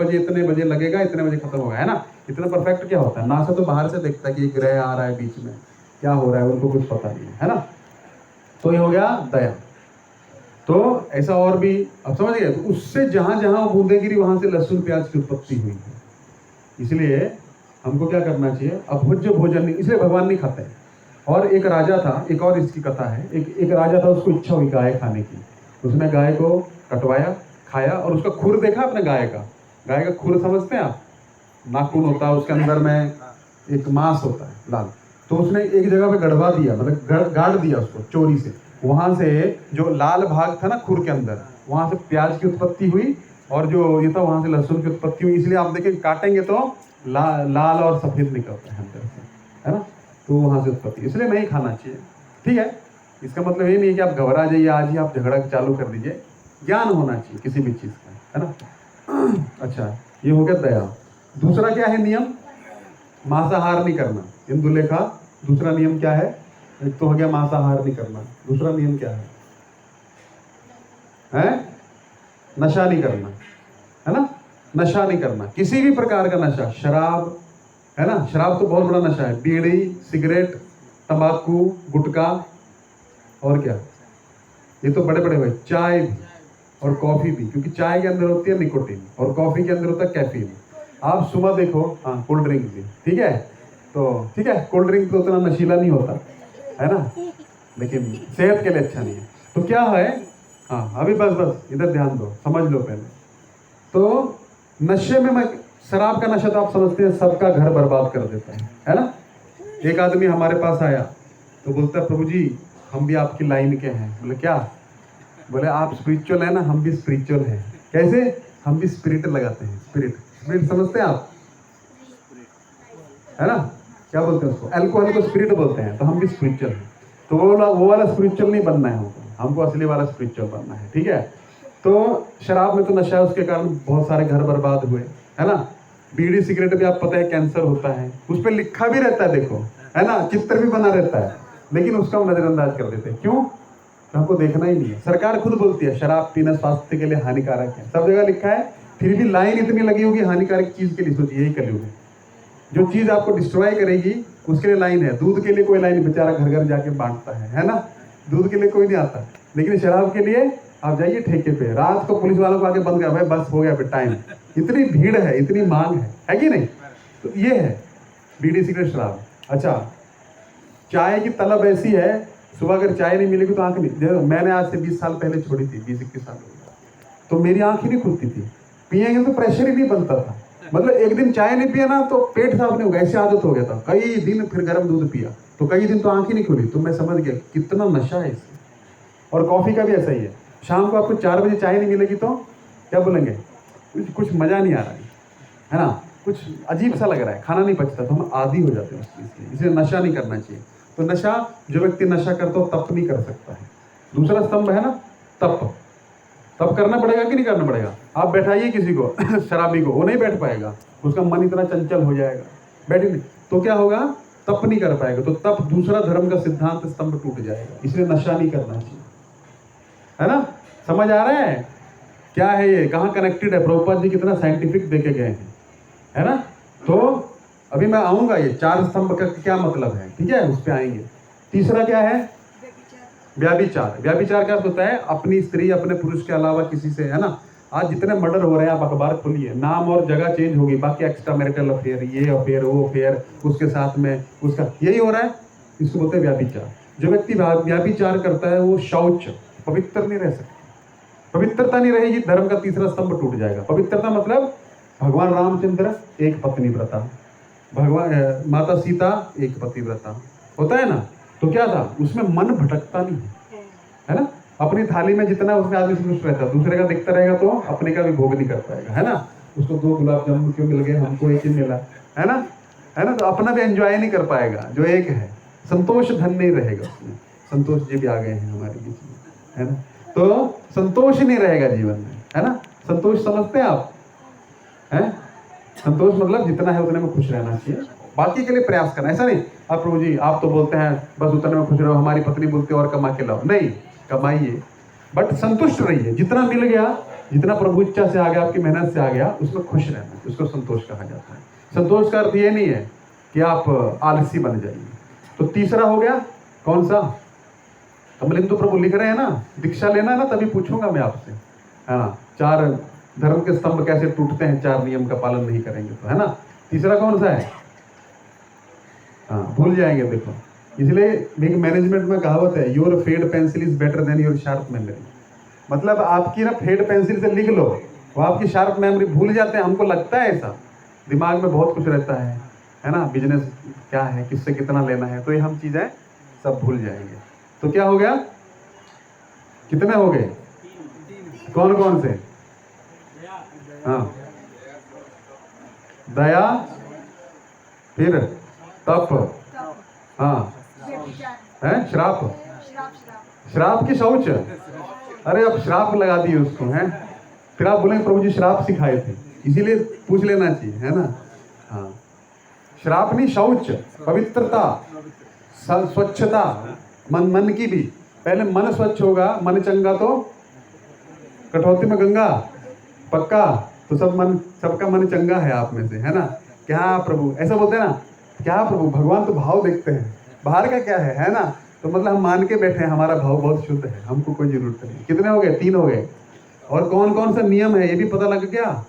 बजे लगेगा, इतने बजे खत्म होगा, है ना। इतना परफेक्ट क्या होता है? नासा तो बाहर से देखता है कि ग्रह आ रहा है बीच में, क्या हो रहा है, उनको कुछ पता नहीं है ना। तो ये हो गया दया। तो ऐसा और भी, अब समझ गए। तो उससे जहां जहां बूंदे गिरी वहां से लहसुन प्याज की उत्पत्ति हुई है। इसलिए हमको क्या करना चाहिए? अभोज्य भोजन नहीं, इसलिए भगवान नहीं खाते। और एक राजा था, एक और इसकी कथा है। एक राजा था, उसको इच्छा हुई गाय खाने की। उसने गाय को कटवाया, खाया, और उसका खुर देखा आपने गाय का खुर समझते हैं आप? नाखून होता है, उसके अंदर में एक मांस होता है लाल, तो उसने एक जगह पे गड़वा दिया, मतलब गाड़ दिया उसको चोरी से। वहां से जो लाल भाग था ना खुर के अंदर, वहां से प्याज की उत्पत्ति हुई, और जो ये था वहां से लहसुन की उत्पत्ति हुई। इसलिए आप देखें काटेंगे तो लाल और सफेद निकलता है अंदर से, है ना, तो वहां से उत्पत्ति, इसलिए नहीं खाना चाहिए। ठीक है, इसका मतलब ये नहीं है कि आप घबरा जाइए, आज ही आप झगड़ा चालू कर दीजिए, ज्ञान होना चाहिए किसी भी चीज का, है ना। अच्छा, ये हो गया दया। दूसरा क्या है नियम? मांसाहार नहीं करना। इंदुलेखा, दूसरा नियम क्या है? एक तो हो गया मांसाहार नहीं करना, दूसरा नियम क्या है? नशा नहीं करना, है ना, नशा नहीं करना, किसी भी प्रकार का नशा, शराब, है ना, शराब तो बहुत बड़ा नशा है, बीड़ी, सिगरेट, तंबाकू, गुटखा, और क्या, ये तो बड़े बड़े हुए, चाय भी और कॉफी भी, क्योंकि चाय के अंदर होती है निकोटीन और कॉफी के अंदर होता है कैफीन। आप सुबह देखो, हाँ, कोल्ड ड्रिंक भी, ठीक है, तो ठीक है, कोल्ड ड्रिंक तो उतना नशीला नहीं होता, है ना, लेकिन सेहत के लिए अच्छा नहीं है। तो क्या है, हाँ, अभी बस इधर ध्यान दो, समझ लो पहले। तो नशे में, मैं शराब का नशा तो आप समझते हैं सबका घर बर्बाद कर देता है ना। एक आदमी हमारे पास आया तो बोलता है, प्रभु जी हम भी आपकी लाइन के हैं। बोले क्या? बोले आप स्पिरिचुअल है ना, हम भी स्पिरिचुअल हैं। कैसे? हम भी स्पिरिट लगाते हैं। स्पिरिट समझते हैं आप, है ना, क्या बोलते हैं उसको? अल्कोहल को स्पिरिट बोलते हैं, तो हम भी स्पिरिचुअल हैं। तो वो वाला स्पिरिचुअल नहीं बनना है हमको असली वाला स्पिरिचुअल बनना है, ठीक है। तो शराब में तो नशा है, उसके कारण बहुत सारे घर बर्बाद हुए, है ना। बीड़ी सिगरेट भी आप पता है कैंसर होता है, उस पर लिखा भी रहता है, देखो, है ना, चित्र भी बना रहता है, लेकिन उसका हम नजरअंदाज कर देते हैं। क्यों? तो हमको देखना ही नहीं है। सरकार खुद बोलती है शराब पीना स्वास्थ्य के लिए हानिकारक है, सब जगह लिखा है, फिर भी लाइन इतनी लगी होगी हानिकारक चीज के लिए। सोचिए, यही कलयुग है, जो चीज आपको डिस्ट्रॉय करेगी उसके लिए लाइन है। दूध के लिए कोई लाइन, बेचारा घर घर जाके बांटता है ना, दूध के लिए कोई नहीं आता, लेकिन शराब के लिए आप जाइए ठेके पे, रात को पुलिस वालों को आके बंद कर, भाई बस हो गया फिर टाइम, इतनी भीड़ है, इतनी मांग है कि नहीं। तो ये है बीड़ी सिगरेट शराब। अच्छा, चाय की तलब ऐसी है, सुबह अगर चाय नहीं मिलेगी तो आंख नहीं, मैंने आज से 20 साल पहले छोड़ी थी, 20-21 साल हो गया, तो मेरी आंख ही नहीं खुलती थी। पिएंगे तो प्रेशर ही नहीं बनता था, मतलब एक दिन चाय नहीं पिया ना तो पेट साफ नहीं होगा, ऐसी आदत हो गया था। कई दिन फिर गर्म दूध पिया तो कई दिन तो आंख ही नहीं खुली, तो मैं समझ गया कितना नशा है इससे। और कॉफी का भी ऐसा ही है, शाम को आपको 4 बजे चाय नहीं मिलेगी तो क्या बोलेंगे? कुछ मजा नहीं आ रहा है ना, कुछ अजीब सा लग रहा है, खाना नहीं पचता, तो हम आदी हो जाते हैं उस चीज के, इसलिए नशा नहीं करना चाहिए। तो नशा, जो व्यक्ति नशा करता हो तप नहीं कर सकता है। दूसरा स्तंभ है ना तप। तब करना पड़ेगा कि नहीं करना पड़ेगा? आप बैठाइए किसी को शराबी को, वो नहीं बैठ पाएगा, उसका मन इतना चंचल हो जाएगा, बैठे नहीं, तो क्या होगा? तप नहीं कर पाएगा। तो तप दूसरा धर्म का सिद्धांत स्तंभ टूट जाएगा, इसलिए नशा नहीं करना चाहिए, है ना। समझ आ रहा है क्या है ये, कहाँ कनेक्टेड है? प्रभुपाद जी कितना साइंटिफिक देके गए हैं, है ना। तो अभी मैं आऊंगा, ये 4 स्तंभ का क्या मतलब है, ठीक है, उस पर आएंगे। तीसरा क्या है? व्याभिचार। व्याभिचार क्या होता है? अपनी स्त्री अपने पुरुष के अलावा किसी से, है ना। आज जितने मर्डर हो रहे हैं, आप अखबार खोलिए, नाम और जगह चेंज होगी, बाकी एक्स्ट्रा मैरिटल अफेयर, ये अफेयर, वो अफेयर, उसके साथ में उसका, यही हो रहा है। इसको बोलते हैं व्याभिचार। जो व्यक्ति व्याभिचार करता है वो शौच, पवित्र नहीं रह सकता। पवित्रता नहीं रहेगी, धर्म का तीसरा स्तंभ टूट जाएगा। पवित्रता मतलब भगवान रामचंद्र एक पत्नी व्रता, भगवान माता सीता एक पति व्रता, होता है ना। तो क्या था उसमें? मन भटकता नहीं है ना। अपनी थाली में जितना उसमें आदमी संतुष्ट रहता, दूसरे का दिखता रहेगा तो अपने का भी भोग नहीं कर पाएगा, है ना। उसको 2 गुलाब जामुन क्यों मिल गए, हमको एक ही मिला, है ना, है ना। तो अपना भी एंजॉय नहीं कर पाएगा, जो एक है संतोष धन नहीं रहेगा उसमें। संतोष जी भी आ गए हैं हमारे बीच में, है ना। तो संतोष ही नहीं रहेगा जीवन में, है ना। संतोष समझते हैं आप? हैं? संतोष मतलब जितना है उतने में खुश रहना चाहिए, बाकी के लिए प्रयास करना। ऐसा नहीं आप प्रभु जी आप तो बोलते हैं बस उतने में खुश रहो, हमारी पत्नी बोलती है और कमा के लाओ, नहीं, कमाइए बट संतुष्ट रहिए। जितना मिल गया, जितना प्रभु इच्छा से आ गया, आपकी मेहनत से आ गया, उसमें खुश रहना, उसको संतोष कहा जाता है। संतोष का अर्थ ये नहीं है कि आप आलसी बन जाइए। तो तीसरा हो गया कौन सा? कमलिंदु प्रभु लिख रहे हैं ना, दीक्षा लेना है ना, तभी पूछूंगा मैं आपसे, है ना। 4 धर्म के स्तंभ कैसे टूटते हैं, 4 नियम का पालन नहीं करेंगे तो, है ना। तीसरा कौन सा है? हाँ, भूल जाएंगे, देखो। इसलिए एक मैनेजमेंट में कहावत है, your fade pencil is better than your sharp memory. मतलब आपकी ना फेड पेंसिल से लिख लो, वो आपकी शार्प मेमोरी भूल जाते हैं, हमको लगता है ऐसा, दिमाग में बहुत कुछ रहता है ना, बिजनेस क्या है, किससे कितना लेना है, तो ये हम चीज़ें सब भूल जाएंगे। तो क्या हो गया, कितने हो गए, कौन कौन से? हाँ, दया, फिर तप, हाँ, है श्राप, श्राप की शौच। अरे अब श्राप लगा दिए उसको, हैं? फिर आप बोलेंगे प्रभु जी श्राप सिखाए थे, इसीलिए पूछ लेना चाहिए, है ना। हाँ, श्राप नहीं, शौच, पवित्रता, स्वच्छता, मन की भी। पहले मन स्वच्छ होगा, मन चंगा तो कटौती में गंगा, पक्का। तो सबका मन चंगा है आप में से, है ना। क्या प्रभु, ऐसा बोलते हैं ना, क्या प्रभु, भगवान तो भाव देखते हैं, बाहर का क्या है ना। तो मतलब हम मान के बैठे हैं हमारा भाव बहुत शुद्ध है, हमको कोई जरूरत नहीं। कितने हो गए, 3 हो गए। और कौन कौन सा नियम है ये भी पता लग गया।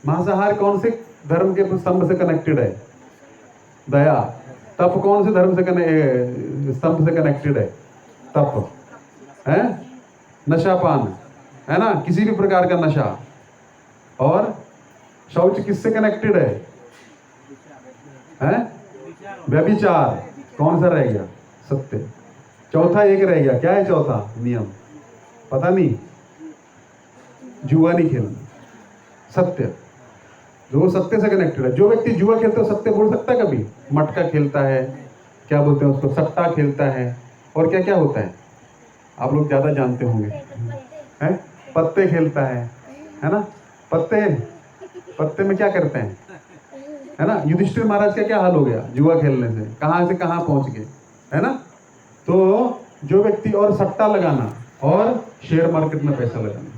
मांसाहार कौन से धर्म के स्तंभ से कनेक्टेड है, दया। तप कौन से धर्म से स्तंभ से कनेक्टेड है, तप है। नशापान, है ना, किसी भी प्रकार का नशा। और शौच किससे कनेक्टेड है? व्यभिचार कौन सा रह गया, सत्य। चौथा एक रह गया, क्या है चौथा नियम, पता नहीं, जुआ नहीं खेलना, सत्य। जो सत्य से कनेक्टेड है। जो व्यक्ति जुआ खेलता है सत्य बोल सकता है कभी? मटका खेलता है, क्या बोलते हैं उसको, सट्टा खेलता है, और क्या क्या होता है आप लोग ज्यादा जानते होंगे, हैं? पत्ते खेलता है ना। पत्ते में क्या करते हैं, है ना। युधिष्ठिर महाराज का क्या हाल हो गया जुआ खेलने से कहां पहुंच गए, है ना। तो जो व्यक्ति, और सट्टा लगाना, और शेयर मार्केट में पैसा लगाना।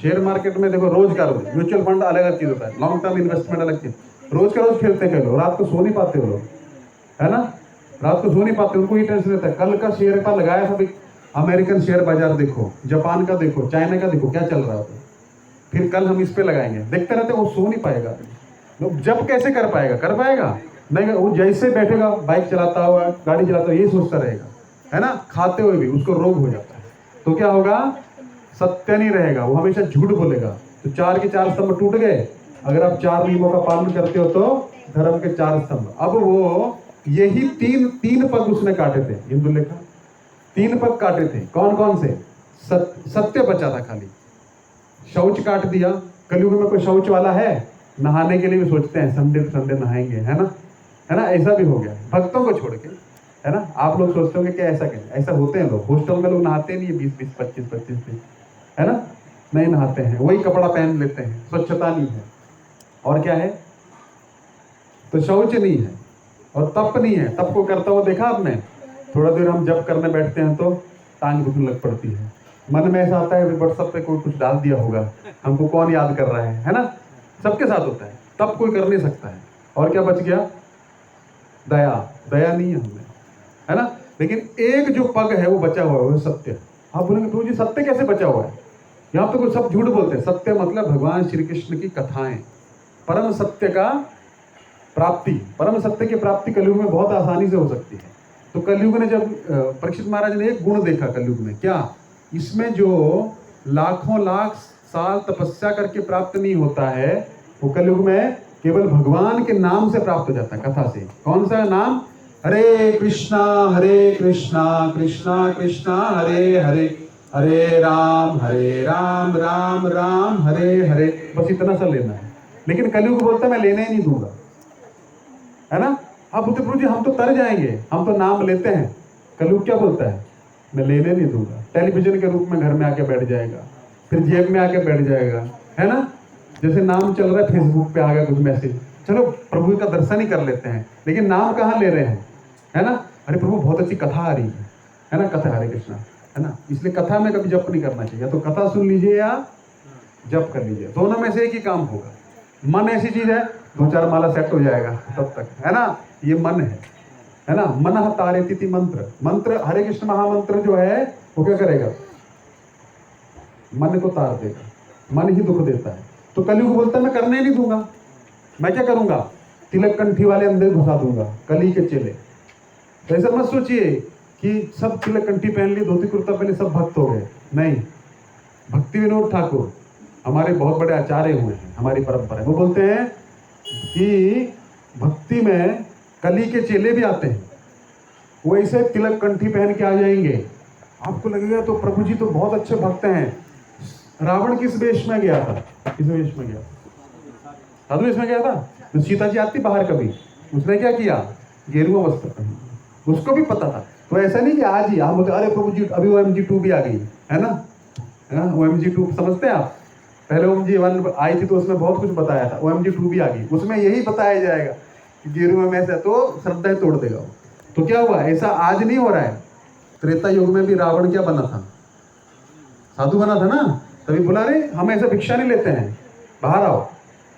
शेयर मार्केट में देखो, रोज का रोज, म्यूचुअल फंड अलग चीज होता है, लॉन्ग टर्म इन्वेस्टमेंट अलग चीज। रोज का रोज खेलते हैं लोग, रात को सो नहीं पाते वो लोग, है ना। रात को सो नहीं पाते, उनको ये टेंशन रहता है कल का शेयर का लगाया था। अमेरिकन शेयर बाजार देखो, जापान का देखो, चाइना का देखो, क्या चल रहा है, फिर कल हम इस पे लगाएंगे, देखते रहते, वो सो नहीं पाएगा। जब कैसे कर पाएगा नहीं। वो जैसे बैठेगा, बाइक चलाता हुआ, गाड़ी चलाता हुआ, ये सोचता रहेगा, है ना। खाते हुए भी उसको रोग हो जाता है। तो क्या होगा, सत्य नहीं रहेगा, वो हमेशा झूठ बोलेगा। तो 4 के 4 स्तंभ टूट गए। अगर आप 4 नियमों का पालन करते हो तो धर्म के 4 स्तंभ। अब वो यही तीन पग उसने काटे थे, हिंदू लेखा 3 पग काटे थे। कौन कौन से? सत्य बचा था खाली, शौच काट दिया। कलयुग में कोई शौच वाला है? नहाने के लिए भी सोचते हैं संडे नहाएंगे, है ना, ऐसा भी हो गया भक्तों को छोड़ के, है ना। आप लोग सोचते होंगे कि ऐसा होते हैं लोग, हॉस्टल में लोग नहाते नहीं है 20-20, 25-25 दिन, है ना, नहीं नहाते हैं, वही कपड़ा पहन लेते हैं, स्वच्छता नहीं है। और क्या है, तो शौच नहीं है, और तप नहीं है। तप को करता हुआ देखा आपने? थोड़ा देर हम जप करने बैठते हैं तो टांग दुखने लग पड़ती है, मन में ऐसा आता है व्हाट्सएप पे कोई कुछ डाल दिया होगा, हमको कौन याद कर रहा है ना। सबके साथ होता है, तब कोई कर नहीं सकता है। और क्या बच गया? दया नहीं है हमें, है ना। लेकिन एक जो पग है वो बचा हुआ है, वो सत्य। आप बोलेंगे प्रभु जी सत्य कैसे बचा हुआ है? यहाँ पे कुछ सब झूठ बोलते हैं। सत्य मतलब भगवान श्री कृष्ण की कथाएं, परम सत्य का प्राप्ति। परम सत्य की प्राप्ति कलयुग में बहुत आसानी से हो सकती है। तो कलयुग ने जब परीक्षित महाराज ने एक गुण देखा कलयुग में, क्या? इसमें जो लाखों लाख साल तपस्या करके प्राप्त नहीं होता है, वो कलयुग में केवल भगवान के नाम से प्राप्त हो जाता है, कथा से। कौन सा नाम? हरे कृष्णा कृष्णा कृष्णा हरे हरे, हरे राम राम राम हरे हरे। बस इतना सा लेना है। लेकिन कलयुग बोलता है मैं लेने ही नहीं दूंगा, है ना। आप बोलते प्रभु जी हम तो तर जाएंगे, हम तो नाम लेते हैं। कलयुग क्या बोलता है? मैं लेने नहीं दूंगा। टेलीविजन के रूप में घर में आके बैठ जाएगा, फिर जेब में आके बैठ जाएगा, है ना। जैसे नाम चल रहा है, फेसबुक पे आ गया कुछ मैसेज, चलो प्रभु का दर्शन ही कर लेते हैं, लेकिन नाम कहाँ ले रहे हैं, है ना। अरे प्रभु बहुत अच्छी कथा आ रही है ना, कथा हरे कृष्णा, है ना। इसलिए कथा में कभी जप नहीं करना चाहिए, तो कथा सुन लीजिए या जप कर लीजिए, दोनों में से एक ही काम होगा। मन ऐसी चीज है, 2-4 माला सेट हो जाएगा तब तक, है ना। ये मन है ना। मन तारेति मंत्र हरे कृष्ण महामंत्र जो है वो क्या करेगा? मन को तार देगा, मन ही दुख देता है। तो कलयुग बोलता है मैं करने नहीं दूंगा, मैं क्या करूंगा? तिलक कंठी वाले अंदर घुसा दूंगा, कली के चेले। तो ऐसा मत सोचिए कि सब तिलक कंठी पहन ली, धोती कुर्ता पहले सब भक्त हो गए, नहीं। भक्ति विनोद ठाकुर हमारे बहुत बड़े आचार्य हुए हैं, हमारी परंपरा है। वो बोलते हैं कि भक्ति में कली के चेले भी आते हैं, वैसे तिलक कंठी पहन के आ जाएंगे। आपको लगेगा तो प्रभु जी तो बहुत अच्छे भक्त हैं। रावण किस वेश में गया था? किस वेश में गया था? साधु वेश में गया था। तो सीता जी आती बाहर कभी, उसने क्या किया? गेरुआ वस्त्र पहना। उसको भी पता था। तो ऐसा नहीं कि आज ही हम बोलते अरे प्रभु जी अभी OMG 2 भी आ गई है ना, OMG 2 समझते हैं आप? पहले OMG 1 आई थी तो उसमें बहुत कुछ बताया था, OMG 2 भी आ गई, उसमें यही बताया जाएगा कि गेरुआ में ऐसा, तो श्रद्धा तोड़ देगा वो। तो क्या हुआ? ऐसा आज नहीं हो रहा है। त्रेता युग में भी रावण क्या बना था? साधु बना था ना। तभी बोला रे हम ऐसे भिक्षा नहीं लेते हैं, बाहर आओ।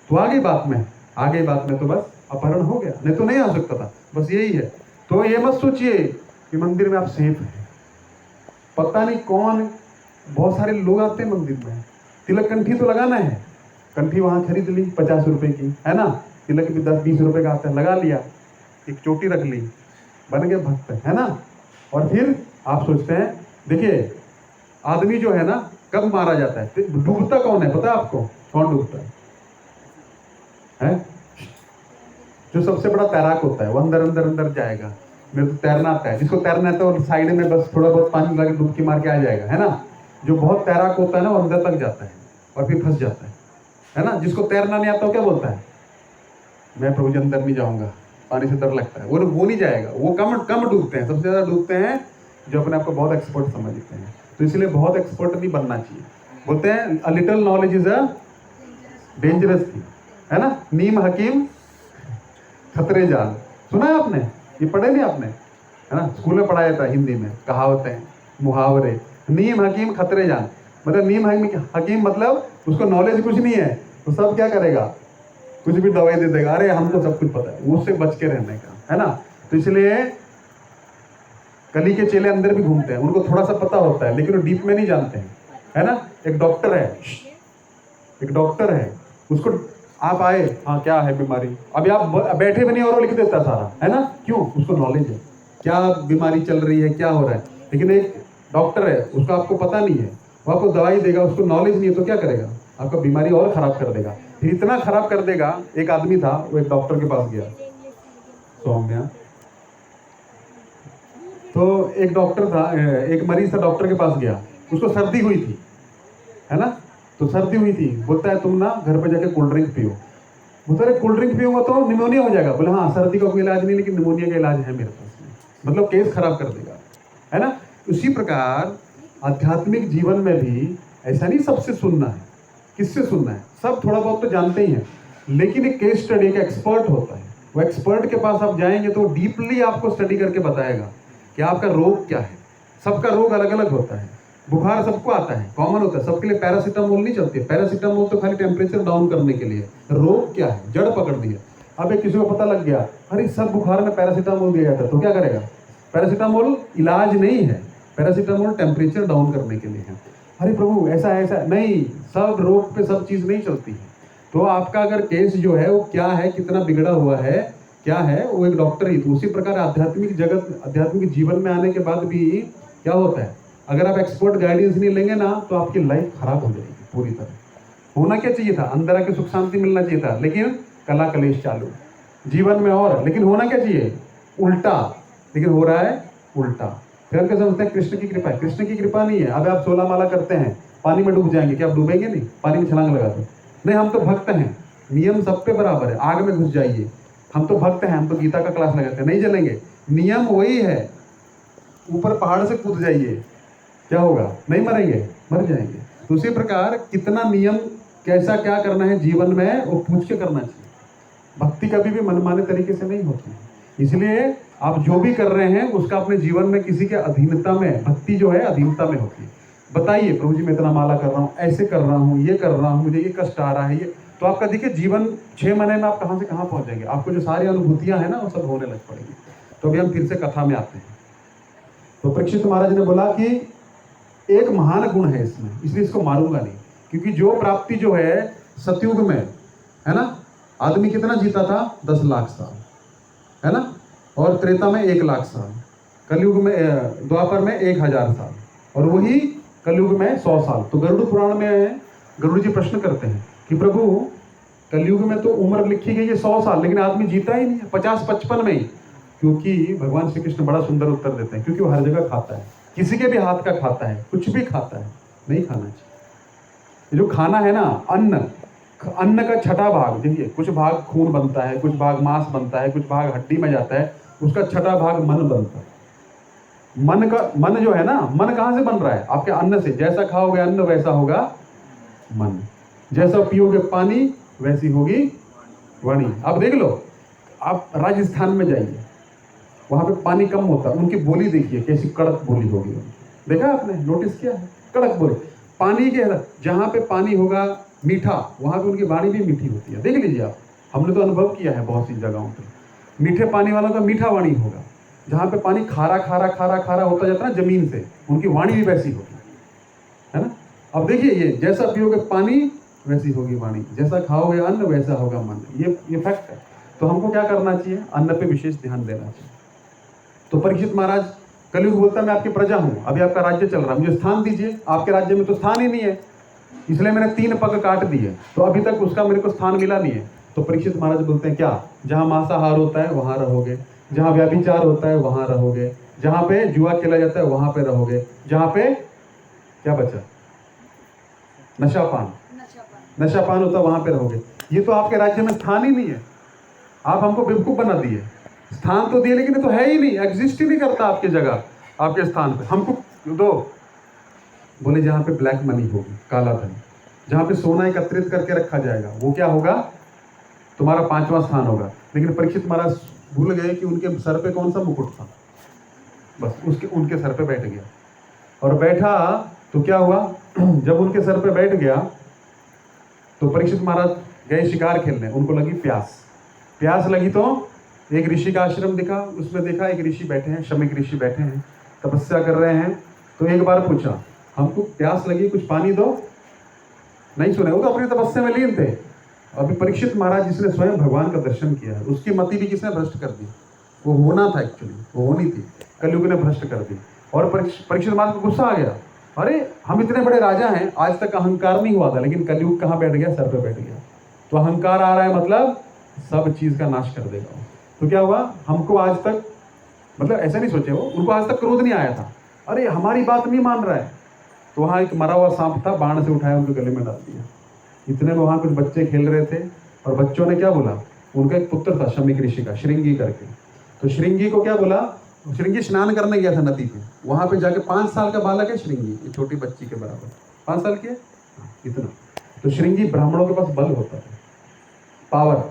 तो आ गई बात में, आ गई बात में, तो बस अपहरण हो गया, नहीं तो नहीं आ सकता था। बस यही है। तो ये मत सोचिए कि मंदिर में आप सेफ हैं। पता नहीं कौन, बहुत सारे लोग आते हैं मंदिर में, तिलक कंठी तो लगाना है, कंठी वहाँ खरीद ली 50 रुपए की, है ना। तिलक भी 10-20 रुपए का आता है, लगा लिया, एक चोटी रख ली, बन गए भक्त, है ना। और फिर आप सोचते हैं, देखिए आदमी जो है ना कब मारा जाता है? डूबता कौन है पता है आपको? कौन डूबता है? जो सबसे बड़ा तैराक होता है वो अंदर अंदर अंदर जाएगा। मेरे तो तैरना आता है, जिसको तैरना आता है वो साइड में बस थोड़ा बहुत पानी लगा के डुबकी मार के आ जाएगा, है ना। जो बहुत तैराक होता है ना वो अंदर तक जाता है और फिर फंस जाता है ना। जिसको तैरना नहीं आता वो क्या बोलता है? मैं प्रभु जी अंदर नहीं जाऊंगा, पानी से डर लगता है। वो नहीं जाएगा। वो कम डूबते हैं, सबसे ज्यादा डूबते हैं जो अपने आप को बहुत एक्सपर्ट समझते हैं। तो इसलिए बहुत एक्सपर्ट नहीं बनना चाहिए। बोलते हैं a little knowledge is a dangerous thing, है ना। नीम हकीम खतरे जान, सुना है आपने? ये पढ़े नहीं आपने? है ना, स्कूल में पढ़ाया था हिंदी में, कहावतें, मुहावरे। नीम हकीम खतरे जान, मतलब नीम हकीम मतलब उसको नॉलेज कुछ नहीं है, तो सब क्या करेगा? कुछ भी दवाई दे देगा, अरे हमको सब कुछ पता है, उससे बच के रहने का, है ना। तो इसलिए कली के चेले अंदर भी घूमते हैं, उनको थोड़ा सा पता होता है लेकिन वो डीप में नहीं जानते हैं, है ना। एक डॉक्टर है, उसको आप आए, हाँ क्या है बीमारी, अभी आप बैठे भी नहीं और वो लिख देता सारा, है ना। क्यों? उसको नॉलेज है क्या बीमारी चल रही है, क्या हो रहा है। लेकिन एक डॉक्टर है, उसको आपको पता नहीं है, वो आपको दवाई देगा, उसको नॉलेज नहीं है, तो क्या करेगा? आपका बीमारी और खराब कर देगा। फिर इतना खराब कर देगा। एक आदमी था, वो एक डॉक्टर के पास गया, सौम्या। तो एक डॉक्टर था, एक मरीज था, डॉक्टर के पास गया, उसको सर्दी हुई थी, है ना। तो सर्दी हुई थी, बोलता है तुम ना घर पे जाके कोल्ड ड्रिंक पियो। बोलता है कोल्ड ड्रिंक पियूंगा तो निमोनिया हो जाएगा। बोले हाँ, सर्दी का कोई इलाज नहीं, लेकिन निमोनिया का इलाज है मेरे पास में। मतलब केस खराब कर देगा, है ना। उसी प्रकार आध्यात्मिक जीवन में भी ऐसा नहीं सबसे सुनना है। किससे सुनना है? सब थोड़ा बहुत तो जानते ही हैं, लेकिन एक केस स्टडी का एक्सपर्ट होता है। वो एक्सपर्ट के पास आप जाएंगे तो डीपली आपको स्टडी करके बताएगा कि आपका रोग क्या है। सबका रोग अलग अलग होता है। बुखार सबको आता है, कॉमन होता है, सबके लिए पैरासीटामोल नहीं चलती है। पैरासीटामोल तो खाली टेम्परेचर डाउन करने के लिए। रोग क्या है? जड़ पकड़ दिया। अब एक किसी को पता लग गया, अरे सब बुखार में पैरासीटामोल दिया जाता है, तो क्या करेगा? पैरासीटामोल इलाज नहीं है, पैरासीटामोल टेम्परेचर डाउन करने के लिए है। अरे प्रभु ऐसा ऐसा नहीं, सब रोग पे सब चीज़ नहीं चलती है। तो आपका अगर केस जो है वो क्या है, कितना बिगड़ा हुआ है, क्या है, वो एक डॉक्टर ही। तो उसी प्रकार आध्यात्मिक जगत, आध्यात्मिक जीवन में आने के बाद भी क्या होता है, अगर आप एक्सपर्ट गाइडेंस नहीं लेंगे ना तो आपकी लाइफ खराब हो जाएगी पूरी तरह। होना क्या चाहिए था? अंदर आके सुख शांति मिलना चाहिए था, लेकिन कला कलेश चालू जीवन में। और लेकिन होना क्या चाहिए? उल्टा। लेकिन हो रहा है उल्टा। फिर हम क्या समझते हैं? कृष्ण की कृपा है। कृष्ण की कृपा नहीं है। अब आप 16 माला करते हैं, पानी में डूब जाएंगे, क्या आप डूबेंगे नहीं? पानी में छलांग लगा दो, नहीं हम तो भक्त हैं, नियम सब पे बराबर है, आग में घुस जाइए, हम तो भक्त हैं, हम तो गीता का क्लास लगाते हैं, नहीं जलेंगे। नियम वही है, ऊपर पहाड़ से कूद जाइए, क्या होगा? नहीं मरेंगे, मर जाएंगे। तो उसी प्रकार कितना नियम, कैसा क्या करना है जीवन में, वो पूछ के करना चाहिए। भक्ति कभी भी मनमाने तरीके से नहीं होती है। इसलिए आप जो भी कर रहे हैं उसका अपने जीवन में किसी के अधीनता में, भक्ति जो है अधीनता में होती है। बताइए प्रभु जी मैं इतना माला कर रहा हूँ, ऐसे कर रहा हूँ, ये कर रहा हूँ, मुझे ये कष्ट आ रहा है, ये, तो आपका देखिए जीवन 6 महीने में आप कहाँ से कहाँ पहुँच जाएंगे। आपको जो सारी अनुभूतियाँ हैं ना वो सब होने लग पड़ेंगी। तो अभी हम फिर से कथा में आते हैं। तो परीक्षित महाराज ने बोला कि एक महान गुण है इसमें, इसलिए इसको मारूंगा नहीं, क्योंकि जो प्राप्ति जो है सतयुग में, है ना, आदमी कितना जीता था? 10 लाख साल, है ना, और त्रेता में 1 लाख साल, कलयुग में, द्वापर में 1000 साल, और वही कलयुग में 100 साल। तो गरुड़ पुराण में गरुड़ जी प्रश्न करते हैं कि प्रभु कलयुग में तो उम्र लिखी गई है 100 साल, लेकिन आदमी जीता ही नहीं है 50-55 में ही। क्योंकि भगवान श्री कृष्ण बड़ा सुंदर उत्तर देते हैं, क्योंकि वो हर जगह खाता है, किसी के भी हाथ का खाता है, कुछ भी खाता है, नहीं खाना चाहिए। जो खाना है ना, अन्न का छठा भाग, देखिए कुछ भाग खून बनता है, कुछ भाग मांस बनता है, कुछ भाग हड्डी में जाता है, उसका छठा भाग मन बनता है। मन जो है ना, मन कहाँ से बन रहा है? आपके अन्न से। जैसा खाओगे अन्न वैसा होगा मन, जैसा पियोगे पानी वैसी होगी वाणी। अब देख लो, आप राजस्थान में जाइए, वहां पे पानी कम होता है, उनकी बोली देखिए कैसी कड़क बोली होगी। देखा आपने, नोटिस किया है? कड़क बोली। पानी के जहाँ पे पानी होगा मीठा, वहां पे उनकी वाणी भी मीठी होती है। देख लीजिए आप, हमने तो अनुभव किया है बहुत सी जगहों पे। मीठे पानी वालों का मीठा वाणी होगा, जहाँ पे पानी खारा खारा खारा खारा होता जाता है ना जमीन से, उनकी वाणी भी वैसी होगी, है ना। अब देखिए, ये जैसा पियोगे पानी वैसी होगी वाणी, जैसा खाओगे अन्न वैसा होगा मन। ये फैक्ट है। तो हमको क्या करना चाहिए? अन्न पे विशेष ध्यान देना चाहिए। तो परीक्षित महाराज, कलयुग बोलता है मैं आपकी प्रजा हूं, अभी आपका राज्य चल रहा है, मुझे स्थान दीजिए। आपके राज्य में तो स्थान ही नहीं है, इसलिए मैंने 3 पग काट दिए, तो अभी तक उसका मेरे को स्थान मिला नहीं है। तो परीक्षित महाराज बोलते हैं, क्या जहां मांसाहार होता है वहां रहोगे, जहां व्याभिचार होता है वहां रहोगे, जहां पे जुआ खेला जाता है वहां पे रहोगे, जहां पे क्या बचा, नशापान होता है वहां पे रहोगे। ये तो आपके राज्य में स्थान ही नहीं है, आप हमको बेवकूफ बना दिए। स्थान तो दिए लेकिन ये तो है ही नहीं, एग्जिस्ट ही नहीं करता आपकी जगह, आपके स्थान पे। हमको दो। बोले जहां पे ब्लैक मनी होगी, काला धन, जहां पे सोना एकत्रित करके रखा जाएगा, वो क्या होगा? तुम्हारा 5वां स्थान होगा। लेकिन परीक्षित महाराज भूल गए कि उनके सर पे कौन सा मुकुट था, बस उनके सर पे बैठ गया। और बैठा तो क्या हुआ? जब उनके सर पे बैठ गया तो परीक्षित महाराज गए शिकार खेलने, उनको लगी प्यास लगी तो एक ऋषि का आश्रम दिखा, उसमें देखा एक ऋषि बैठे हैं, शमिक ऋषि बैठे हैं, तपस्या कर रहे हैं। तो एक बार पूछा, हमको प्यास लगी, कुछ पानी दो। नहीं सुने, वो तो अपनी तपस्या में लीन थे। अभी परीक्षित महाराज जिसने स्वयं भगवान का दर्शन किया है, उसकी मति भी किसने भ्रष्ट कर दी? वो होना था एक्चुअली, वो होनी थी, कलयुग ने भ्रष्ट कर दी। और परीक्षित महाराज को गुस्सा आ गया, अरे हम इतने बड़े राजा हैं, आज तक अहंकार नहीं हुआ था, लेकिन कलयुग कहाँ बैठ गया? सर पे बैठ गया। तो अहंकार आ रहा है मतलब सब चीज का नाश कर देगा। तो क्या हुआ? हमको आज तक, मतलब ऐसा नहीं सोचे वो, उनको आज तक क्रोध नहीं आया था, अरे हमारी बात नहीं मान रहा है। तो वहाँ एक मरा हुआ सांप था, बाण से उठाया उनके गले में डाल दिया। इतने में वहाँ कुछ बच्चे खेल रहे थे, और बच्चों ने क्या बोला, उनका एक पुत्र था शमिक ऋषि का, श्रृंगी करके। तो श्रृंगी को क्या बोला? श्रृंगी स्नान करने गया था नदी पे, वहां पे जाके 5 साल का बालक है श्रृंगी, ये छोटी बच्ची के बराबर, 5 साल की है इतना। तो श्रृंगी, ब्राह्मणों के पास बल होता है, पावर,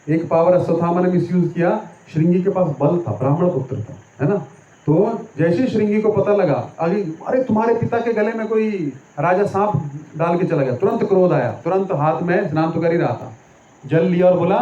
एक पावर अश्वत्थामा ने मिसयूज किया, श्रृंगी के पास बल था, ब्राह्मण पुत्र था, है ना। तो जैसे श्रृंगी को पता लगा, अरे तुम्हारे पिता के गले में कोई राजा सांप डाल के चला गया, तुरंत क्रोध आया, तुरंत हाथ में, स्नान तो कर ही रहा था, जल लिया और बोला,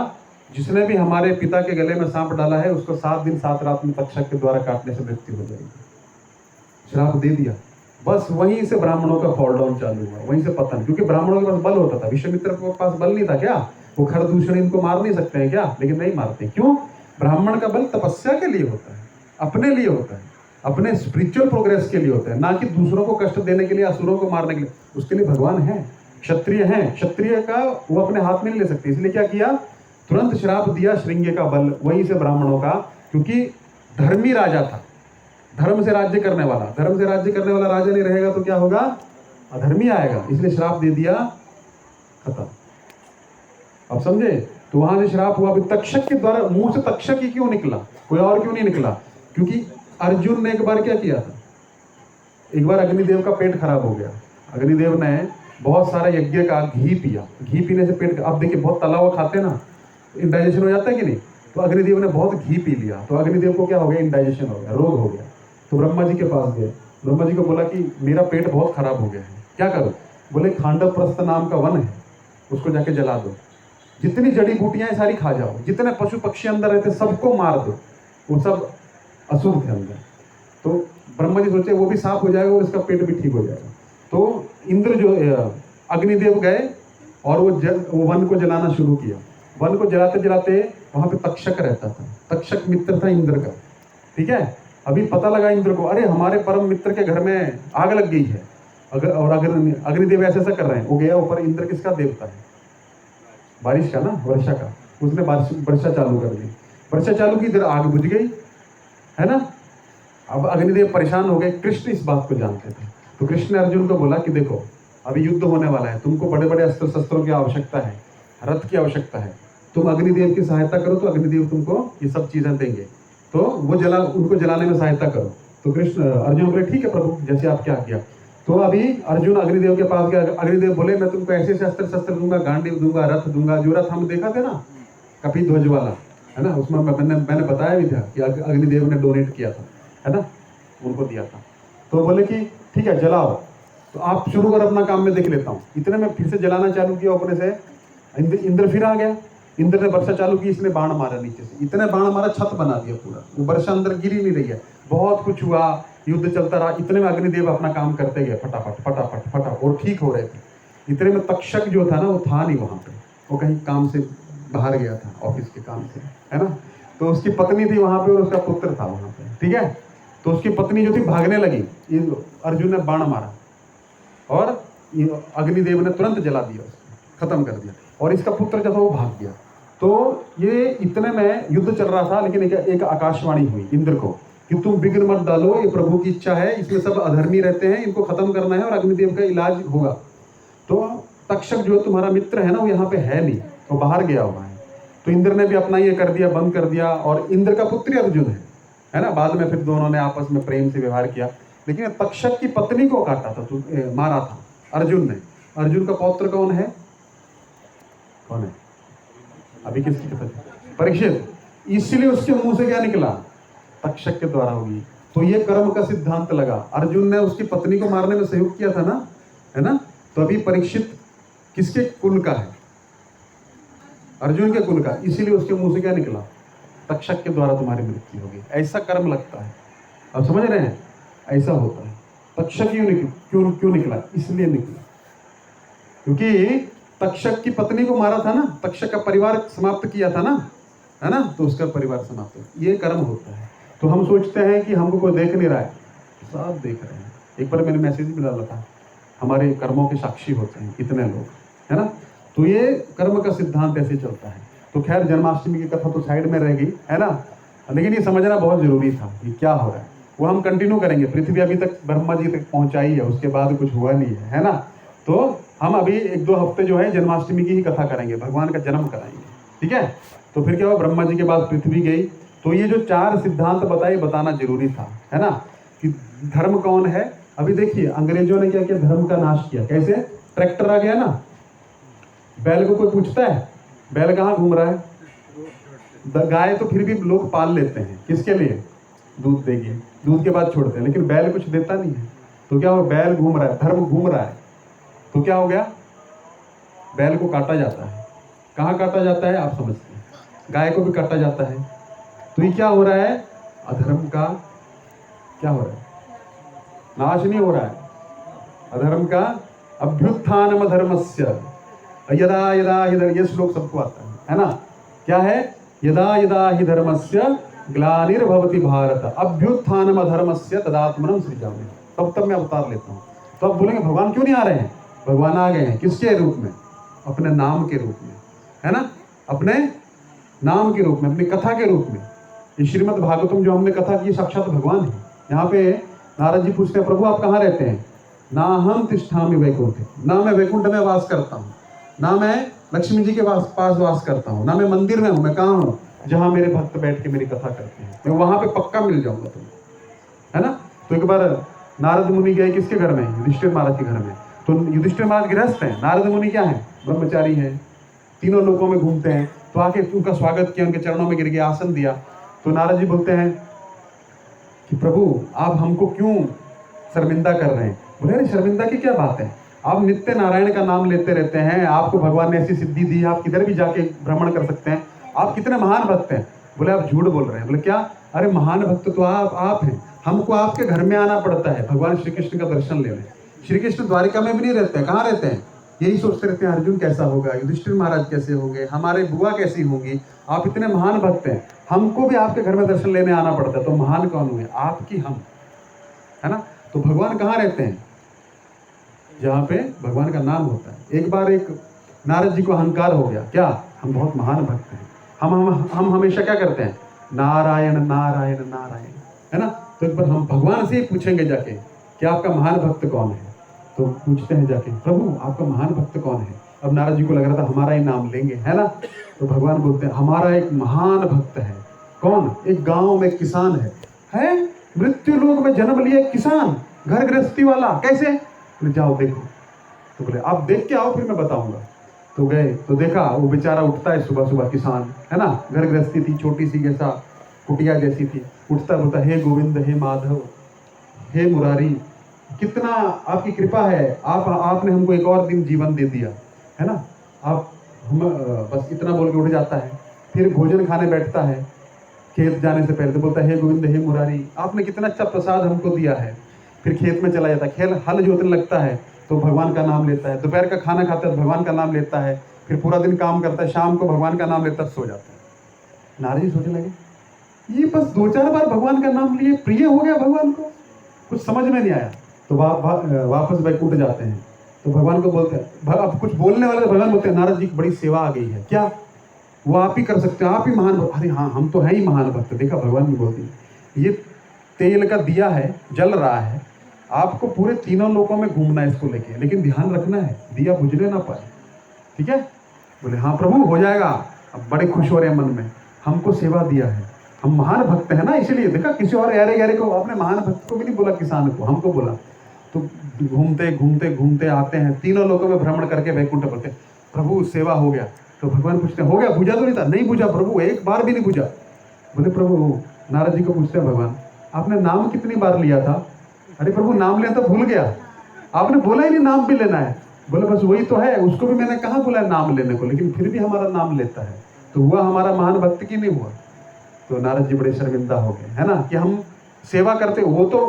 जिसने भी हमारे पिता के गले में सांप डाला है उसको 7 दिन 7 रात में तक्षक के द्वारा काटने से मृत्यु हो जाएगी। श्राप दे दिया। बस वहीं से ब्राह्मणों का फॉल डाउन चालू हुआ, वहीं से पतन। क्योंकि ब्राह्मणों के पास बल होता था, विश्वामित्र के पास बल नहीं था क्या? वो खरदूषण इनको मार नहीं सकते हैं क्या? लेकिन नहीं मारते, क्यों? ब्राह्मण का बल तपस्या के लिए होता है, अपने लिए होता है, अपने स्पिरिचुअल प्रोग्रेस के लिए होता है, ना कि दूसरों को कष्ट देने के लिए, असुरों को मारने के लिए। उसके लिए भगवान है, क्षत्रिय है, क्षत्रिय का वो अपने हाथ में नहीं ले सकते। इसलिए क्या किया? तुरंत श्राप दिया श्रृंगी का बल, वहीं से ब्राह्मणों का, क्योंकि धर्मी राजा था, धर्म से राज्य करने वाला, धर्म से राज्य करने वाला राजा नहीं रहेगा तो क्या होगा? अधर्मी आएगा। इसलिए श्राप दे दिया, खत्म। अब समझे? तो वहां से श्राप हुआ। तक्षक के द्वारा, मुंह से तक्षक ही क्यों निकला, कोई और क्यों नहीं निकला? क्योंकि अर्जुन ने एक बार क्या किया था, एक बार अग्निदेव का पेट खराब हो गया। अग्निदेव ने बहुत सारा यज्ञ का घी पिया, घी पीने से पेट, अब देखिए बहुत तला हुआ खाते ना, इंडाइजेशन हो जाता है कि नहीं? तो अग्निदेव ने बहुत घी पी लिया, तो अग्निदेव को क्या हो गया? इंडाइजेशन हो गया, रोग हो गया। तो ब्रह्मा जी के पास गए, ब्रह्मा जी को बोला कि मेरा पेट बहुत खराब हो गया है, क्या करो? बोले खांडव प्रस्थ नाम का वन है, उसको जाके जला दो, जितनी जड़ी बूटियां हैं सारी खा जाओ, जितने पशु पक्षी अंदर रहते सबको मार दो, वो सब अशुभ थे अंदर। तो ब्रह्मा जी सोचे वो भी साफ हो जाएगा और इसका पेट भी ठीक हो जाएगा। तो इंद्र जो अग्निदेव गए और वो वन को जलाना शुरू किया। वन को जलाते जलाते वहां पे तक्षक रहता था, तक्षक मित्र था इंद्र का, ठीक है। अभी पता लगा इंद्र को, अरे हमारे परम मित्र के घर में आग लग गई है, अगर अग्निदेव ऐसा कर रहे हैं। वो गया ऊपर, इंद्र किसका देवता है? बारिश का ना, वर्षा का, उसने वर्षा चालू कर दी। वर्षा चालू की, इधर आग बुझ गई, है ना। अब अग्निदेव परेशान हो गए। कृष्ण इस बात को जानते थे, तो कृष्ण ने अर्जुन को बोला कि देखो अभी युद्ध होने वाला है, तुमको बड़े बड़े अस्त्र शस्त्रों की आवश्यकता है, रथ की आवश्यकता है, तुम अग्निदेव की सहायता करो तो अग्निदेव तुमको ये सब चीजें देंगे, तो वो उनको जलाने में सहायता करो। तो कृष्ण अर्जुन बोले ठीक है प्रभु, जैसे आप क्या किया। तो अभी अर्जुन अग्निदेव के पास गया। अग्निदेव बोले मैं तुमको ऐसे ऐसे अस्त्र शस्त्र दूंगा, गांडीव दूंगा, रथ दूंगा। जो रथ हम देखा थे ना, कपी ध्वज वाला, है ना, उसमें मैंने बताया भी था कि अग्निदेव ने डोनेट किया था, है ना, उनको दिया था। तो बोले कि ठीक है जलाओ, तो आप शुरू कर अपना काम, में देख लेता हूँ। इतने में फिर से जलाना चालू किया अपने से। इंद्र फिर आ गया। इंद्र ने वर्षा चालू की, इसने बाण मारा नीचे से, इतने बाण मारा छत बना दिया पूरा, वो वर्षा अंदर गिरी नहीं रही है। बहुत कुछ हुआ, युद्ध चलता रहा। इतने में अग्निदेव अपना काम करते गए फटाफट फटाफट फटाफट, और ठीक हो रहे थे। इतने में तक्षक जो था ना, वो था नहीं वहां पे, वो कहीं काम से बाहर गया था, ऑफिस के काम से, है ना। तो उसकी पत्नी थी वहां पे और उसका पुत्र था वहां पे, ठीक है। तो उसकी पत्नी जो थी भागने लगी, अर्जुन ने बाण मारा और अग्निदेव ने तुरंत जला दिया, उसको खत्म कर दिया। और इसका पुत्र जो था वो भाग गया। तो ये इतने में युद्ध चल रहा था, लेकिन एक आकाशवाणी हुई इंद्र को कि तुम विघ्न मत डालो, ये प्रभु की इच्छा है, इसमें सब अधर्मी रहते हैं, इनको खत्म करना है और अग्निदेव का इलाज होगा। तो तक्षक जो तुम्हारा मित्र है ना, वो यहाँ पे है नहीं, वो बाहर गया हुआ है। तो इंद्र ने भी अपना ये कर दिया, बंद कर दिया। और इंद्र का पुत्र अर्जुन है ना। बाद में फिर दोनों ने आपस में प्रेम से व्यवहार किया, लेकिन तक्षक की पत्नी को काटा था, मारा था अर्जुन ने। अर्जुन का पौत्र कौन है? कौन है? अभी किसकी कथा? परीक्षित। इसलिए उसके मुंह से क्या निकला? तक्षक के द्वारा होगी। तो ये कर्म का सिद्धांत लगा। अर्जुन ने उसकी पत्नी को मारने में सहयोग किया था ना, है ना। तो अभी परीक्षित किसके कुल का है? अर्जुन के कुल का। इसीलिए उसके मुंह से क्या निकला? तक्षक के द्वारा तुम्हारी मृत्यु होगी। ऐसा कर्म लगता है, अब समझ रहे हैं? ऐसा होता है। तक्षक क्यों निकला? इसलिए निकला क्योंकि तक्षक की पत्नी को मारा था ना, तक्षक का परिवार समाप्त किया था ना, है ना। तो उसका परिवार समाप्त हो, ये कर्म होता है। तो हम सोचते हैं कि हमको कोई देख नहीं रहा है, सब देख रहे हैं। एक बार मैंने मैसेज भी डाला था, हमारे कर्मों के साक्षी होते हैं इतने लोग, है ना। तो ये कर्म का सिद्धांत ऐसे चलता है। तो खैर जन्माष्टमी की कथा तो साइड में रह गई, है ना, लेकिन ये समझना बहुत जरूरी था कि क्या हो रहा है। वो हम कंटिन्यू करेंगे। पृथ्वी अभी तक ब्रह्मा जी तक पहुंचाई है, उसके बाद कुछ हुआ नहीं है ना। तो हम अभी 1-2 हफ्ते जो है जन्माष्टमी की ही कथा करेंगे, भगवान का जन्म कराएंगे, ठीक है। तो फिर क्या हुआ, ब्रह्मा जी के बाद पृथ्वी गई। तो ये जो 4 सिद्धांत बताए, बताना जरूरी था, है ना, कि धर्म कौन है। अभी देखिए अंग्रेजों ने क्या किया, धर्म का नाश किया। कैसे? ट्रैक्टर आ गया ना, बैल को कोई पूछता है बैल कहाँ घूम रहा है? गाय तो फिर भी लोग पाल लेते हैं, किसके लिए? दूध देगी, दूध के बाद छोड़ते हैं, लेकिन बैल कुछ देता नहीं है। तो क्या हो, बैल घूम रहा है, धर्म घूम रहा है। तो क्या हो गया, बैल को काटा जाता है। कहाँ काटा जाता है आप समझते हैं? गाय को भी काटा जाता है। तो ये क्या हो रहा है, अधर्म का क्या हो रहा है, नाश नहीं हो रहा है, अधर्म का अभ्युत्थानम अधर्मस्य यदा यदा ही धर्म। ये श्लोक सबको आता है ना। क्या है? यदा यदा ही धर्मस्य ग्लानिर्भवति भारत अभ्युत्थानम अधर्मस्य तदात्मनम सृजामि। तब मैं अवतार लेता हूँ। तो अब बोलेंगे भगवान क्यों नहीं आ रहे हैं? भगवान आ गए हैं। किसके रूप में? अपने नाम के रूप में, है ना, अपने नाम के रूप में, अपनी कथा के रूप में। ये श्रीमद् भागवतम जो हमने कथा की, साक्षात भगवान है। यहाँ पे नारद जी पूछते हैं, प्रभु आप कहाँ रहते हैं? ना हम तिष्ठामि वैकुंठे, ना मैं वैकुंठ में वास करता हूँ, ना मैं लक्ष्मी जी के पास वास करता हूँ, ना मैं मंदिर में हूँ। मैं कहाँ हूँ? जहाँ मेरे भक्त बैठ के मेरी कथा करते हैं, मैं वहां पे पक्का मिल जाऊंगा तुम्हें, है ना। तो एक बार नारद मुनि गए किसके घर में? युधिष्ठिर महाराज के घर में। तो युधिष्ठिर महाराज गृहस्थ हैं, नारद मुनि क्या है? ब्रह्मचारी हैं, तीनों लोकों में घूमते हैं। तो आके उनका स्वागत किया, उनके चरणों में गिर गया, आसन दिया। तो नारद जी बोलते हैं कि प्रभु आप हमको क्यों शर्मिंदा कर रहे हैं? बोले अरे शर्मिंदा की क्या बात है, आप नित्य नारायण का नाम लेते रहते हैं, आपको भगवान ने ऐसी सिद्धि दी है, आप किधर भी जाके भ्रमण कर सकते हैं, आप कितने महान भक्त हैं। बोले आप झूठ बोल रहे हैं। बोले क्या? अरे महान भक्त तो आप हैं, हमको आपके घर में आना पड़ता है भगवान श्री कृष्ण का दर्शन लेने। श्री कृष्ण द्वारिका में भी नहीं रहते हैं, कहाँ रहते हैं? यही सोचते रहते हैं अर्जुन कैसा होगा, युधिष्ठिर महाराज कैसे होंगे, हमारे बुआ कैसी होंगी, आप इतने महान भक्त हैं, हमको भी आपके घर में दर्शन लेने आना पड़ता है। तो महान कौन हुए? आपकी हम, है ना। तो भगवान कहाँ रहते हैं? जहाँ पे भगवान का नाम होता है। एक बार एक नारद जी को अहंकार हो गया, क्या हम बहुत महान भक्त हैं, हम हमेशा क्या करते हैं, नारायण नारायण नारायण, है ना। तो एक बार हम भगवान से ही पूछेंगे जाके कि आपका महान भक्त कौन है। तो पूछते हैं जाके, प्रभु आपका महान भक्त कौन है। अब नारद जी को लग रहा था हमारा ही नाम लेंगे, है ना। तो भगवान बोलते हैं हमारा एक महान भक्त है। कौन? एक गांव में किसान है मृत्यु लोक में जन्म लिया किसान, घर गृहस्थी वाला। कैसे? बोले जाओ देखो। तो बोले आप देख के आओ फिर मैं बताऊंगा। तो गए तो देखा वो बेचारा उठता है सुबह सुबह, किसान है ना, घर गृहस्थी थी, छोटी सी जैसा कुटिया जैसी थी, उठता बोलता हे गोविंद हे माधव हे मुरारी, कितना आपकी कृपा है, आपने हमको एक और दिन जीवन दे दिया, है ना। आप हम बस इतना बोल के उठ जाता है। फिर भोजन खाने बैठता है खेत जाने से पहले, तो बोलता है हे गोविंद हे मुरारी, आपने कितना अच्छा प्रसाद हमको दिया है। फिर खेत में चला जाता है, खेल हल जोतने लगता है तो भगवान का नाम लेता है। दोपहर का खाना खाता है तो भगवान का नाम लेता है। फिर पूरा दिन काम करता है, शाम को भगवान का नाम लेता है, सो जाता है। नारद जी सोचने लगे ये बस 2-4 बार भगवान का नाम लिए प्रिय हो गया भगवान को, कुछ समझ में नहीं आया। तो वापस बैकुंठ जाते हैं। तो भगवान को बोलते हैं, अब कुछ बोलने वाले भगवान बोलते हैं नारद जी की बड़ी सेवा आ गई है, क्या वो आप ही कर सकते हैं, आप ही महान भक्त। अरे हाँ हम तो हैं ही महान भक्त। देखा भगवान भी बोलती है ये तेल का दिया है, जल रहा है, आपको पूरे तीनों लोकों में घूमना है इसको लेके, लेकिन ध्यान रखना है दिया बुझने ना पाए, ठीक है। बोले हाँ प्रभु हो जाएगा। अब बड़े खुश हो रहे हैं मन में, हमको सेवा दिया है, हम महान भक्त हैं ना, इसीलिए। देखा किसी और यारे यारे को, अपने महान भक्त को भी नहीं बोला, किसान को, हमको बोला। तो घूमते घूमते घूमते आते हैं, तीनों लोगों में भ्रमण करके वैकुंठ बोलते हैं प्रभु सेवा हो गया। तो भगवान पूछते हैं हो गया, बुझा तो नहीं था? नहीं बुझा प्रभु, एक बार भी नहीं बुझा। बोले प्रभु, नारद जी को पूछते हैं भगवान आपने नाम कितनी बार लिया था? अरे प्रभु नाम लिया तो भूल गया, आपने बोला ही नहीं नाम भी लेना है। बोले बस वही तो है, उसको भी मैंने कहाँ बोला नाम लेने को, लेकिन फिर भी हमारा नाम लेता है, तो हुआ हमारा महान भक्त की नहीं हुआ। तो नारद जी बड़े शर्मिंदा हो गए, है ना, कि हम सेवा करते, वो तो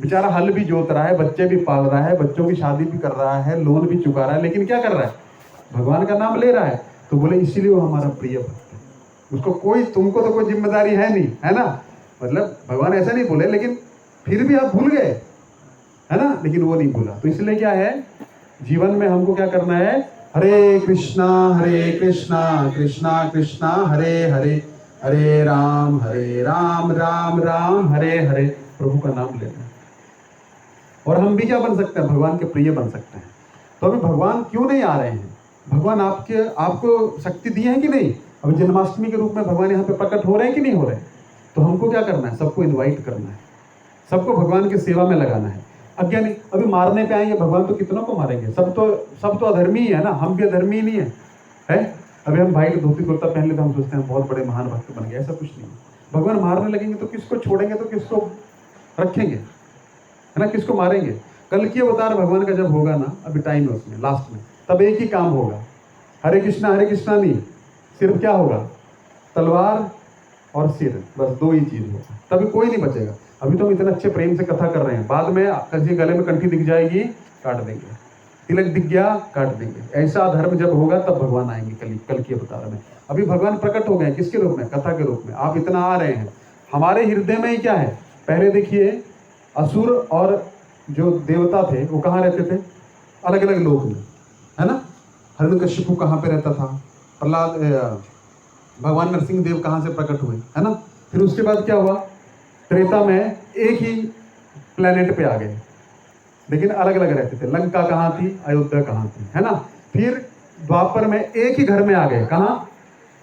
बेचारा हल भी जोत रहा है, बच्चे भी पाल रहा है, बच्चों की शादी भी कर रहा है, लोन भी चुका रहा है, लेकिन क्या कर रहा है? भगवान का नाम ले रहा है। तो बोले इसीलिए वो हमारा प्रिय भक्त है, उसको कोई, तुमको तो कोई जिम्मेदारी है नहीं, है ना। मतलब भगवान ऐसा नहीं बोले, लेकिन फिर भी आप भूल गए, है ना, लेकिन वो नहीं भूला। तो इसलिए क्या है, जीवन में हमको क्या करना है, हरे कृष्णा कृष्णा कृष्णा हरे हरे, हरे राम राम राम हरे हरे, प्रभु का नाम लेना। और हम भी क्या बन सकते हैं, भगवान के प्रिय बन सकते हैं। तो अभी भगवान क्यों नहीं आ रहे हैं? भगवान आपको शक्ति दी है कि नहीं? अभी जन्माष्टमी के रूप में भगवान यहाँ पे प्रकट हो रहे हैं कि नहीं हो रहे? तो हमको क्या करना है, सबको इन्वाइट करना है, सबको भगवान की सेवा में लगाना है। अज्ञानी अभी मारने पे आएंगे, भगवान तो कितनों को मारेंगे, सब तो अधर्मी ही है ना, हम भी अधर्मी नहीं है? अभी हम भाई धोती कुर्ता पहन ले तो हम सोचते हैं बहुत बड़े महान भक्त बन गए, ऐसा कुछ नहीं है। भगवान मारने लगेंगे तो किसको छोड़ेंगे, तो किसको रखेंगे, है ना, किसको मारेंगे? कल की अवतार भगवान का जब होगा ना, अभी टाइम है उसमें लास्ट में, तब एक ही काम होगा, हरे कृष्णा नहीं, सिर्फ क्या होगा, तलवार और सिर, बस 2 ही चीज होगा, तभी कोई नहीं बचेगा। अभी तो हम इतने अच्छे प्रेम से कथा कर रहे हैं, बाद में किसी गले में कंठी दिख जाएगी काट देंगे, तिलक दिख गया काट देंगे। ऐसा धर्म जब होगा तब भगवान आएंगे कल की अवतार में। अभी भगवान प्रकट हो गए किसके रूप में, कथा के रूप में। आप इतना आ रहे हैं, हमारे हृदय में ही क्या है, पहले देखिए असुर और जो देवता थे वो कहाँ रहते थे, अलग अलग लोक में, है ना। हिरण्यकशिपु कहाँ पे रहता था, प्रहलाद, भगवान नरसिंह देव कहाँ से प्रकट हुए, है ना। फिर उसके बाद क्या हुआ, त्रेता में एक ही प्लेनेट पे आ गए, लेकिन अलग अलग रहते थे। लंका कहाँ थी, अयोध्या कहाँ थी, है ना। फिर द्वापर में एक ही घर में आ गए, कहाँ,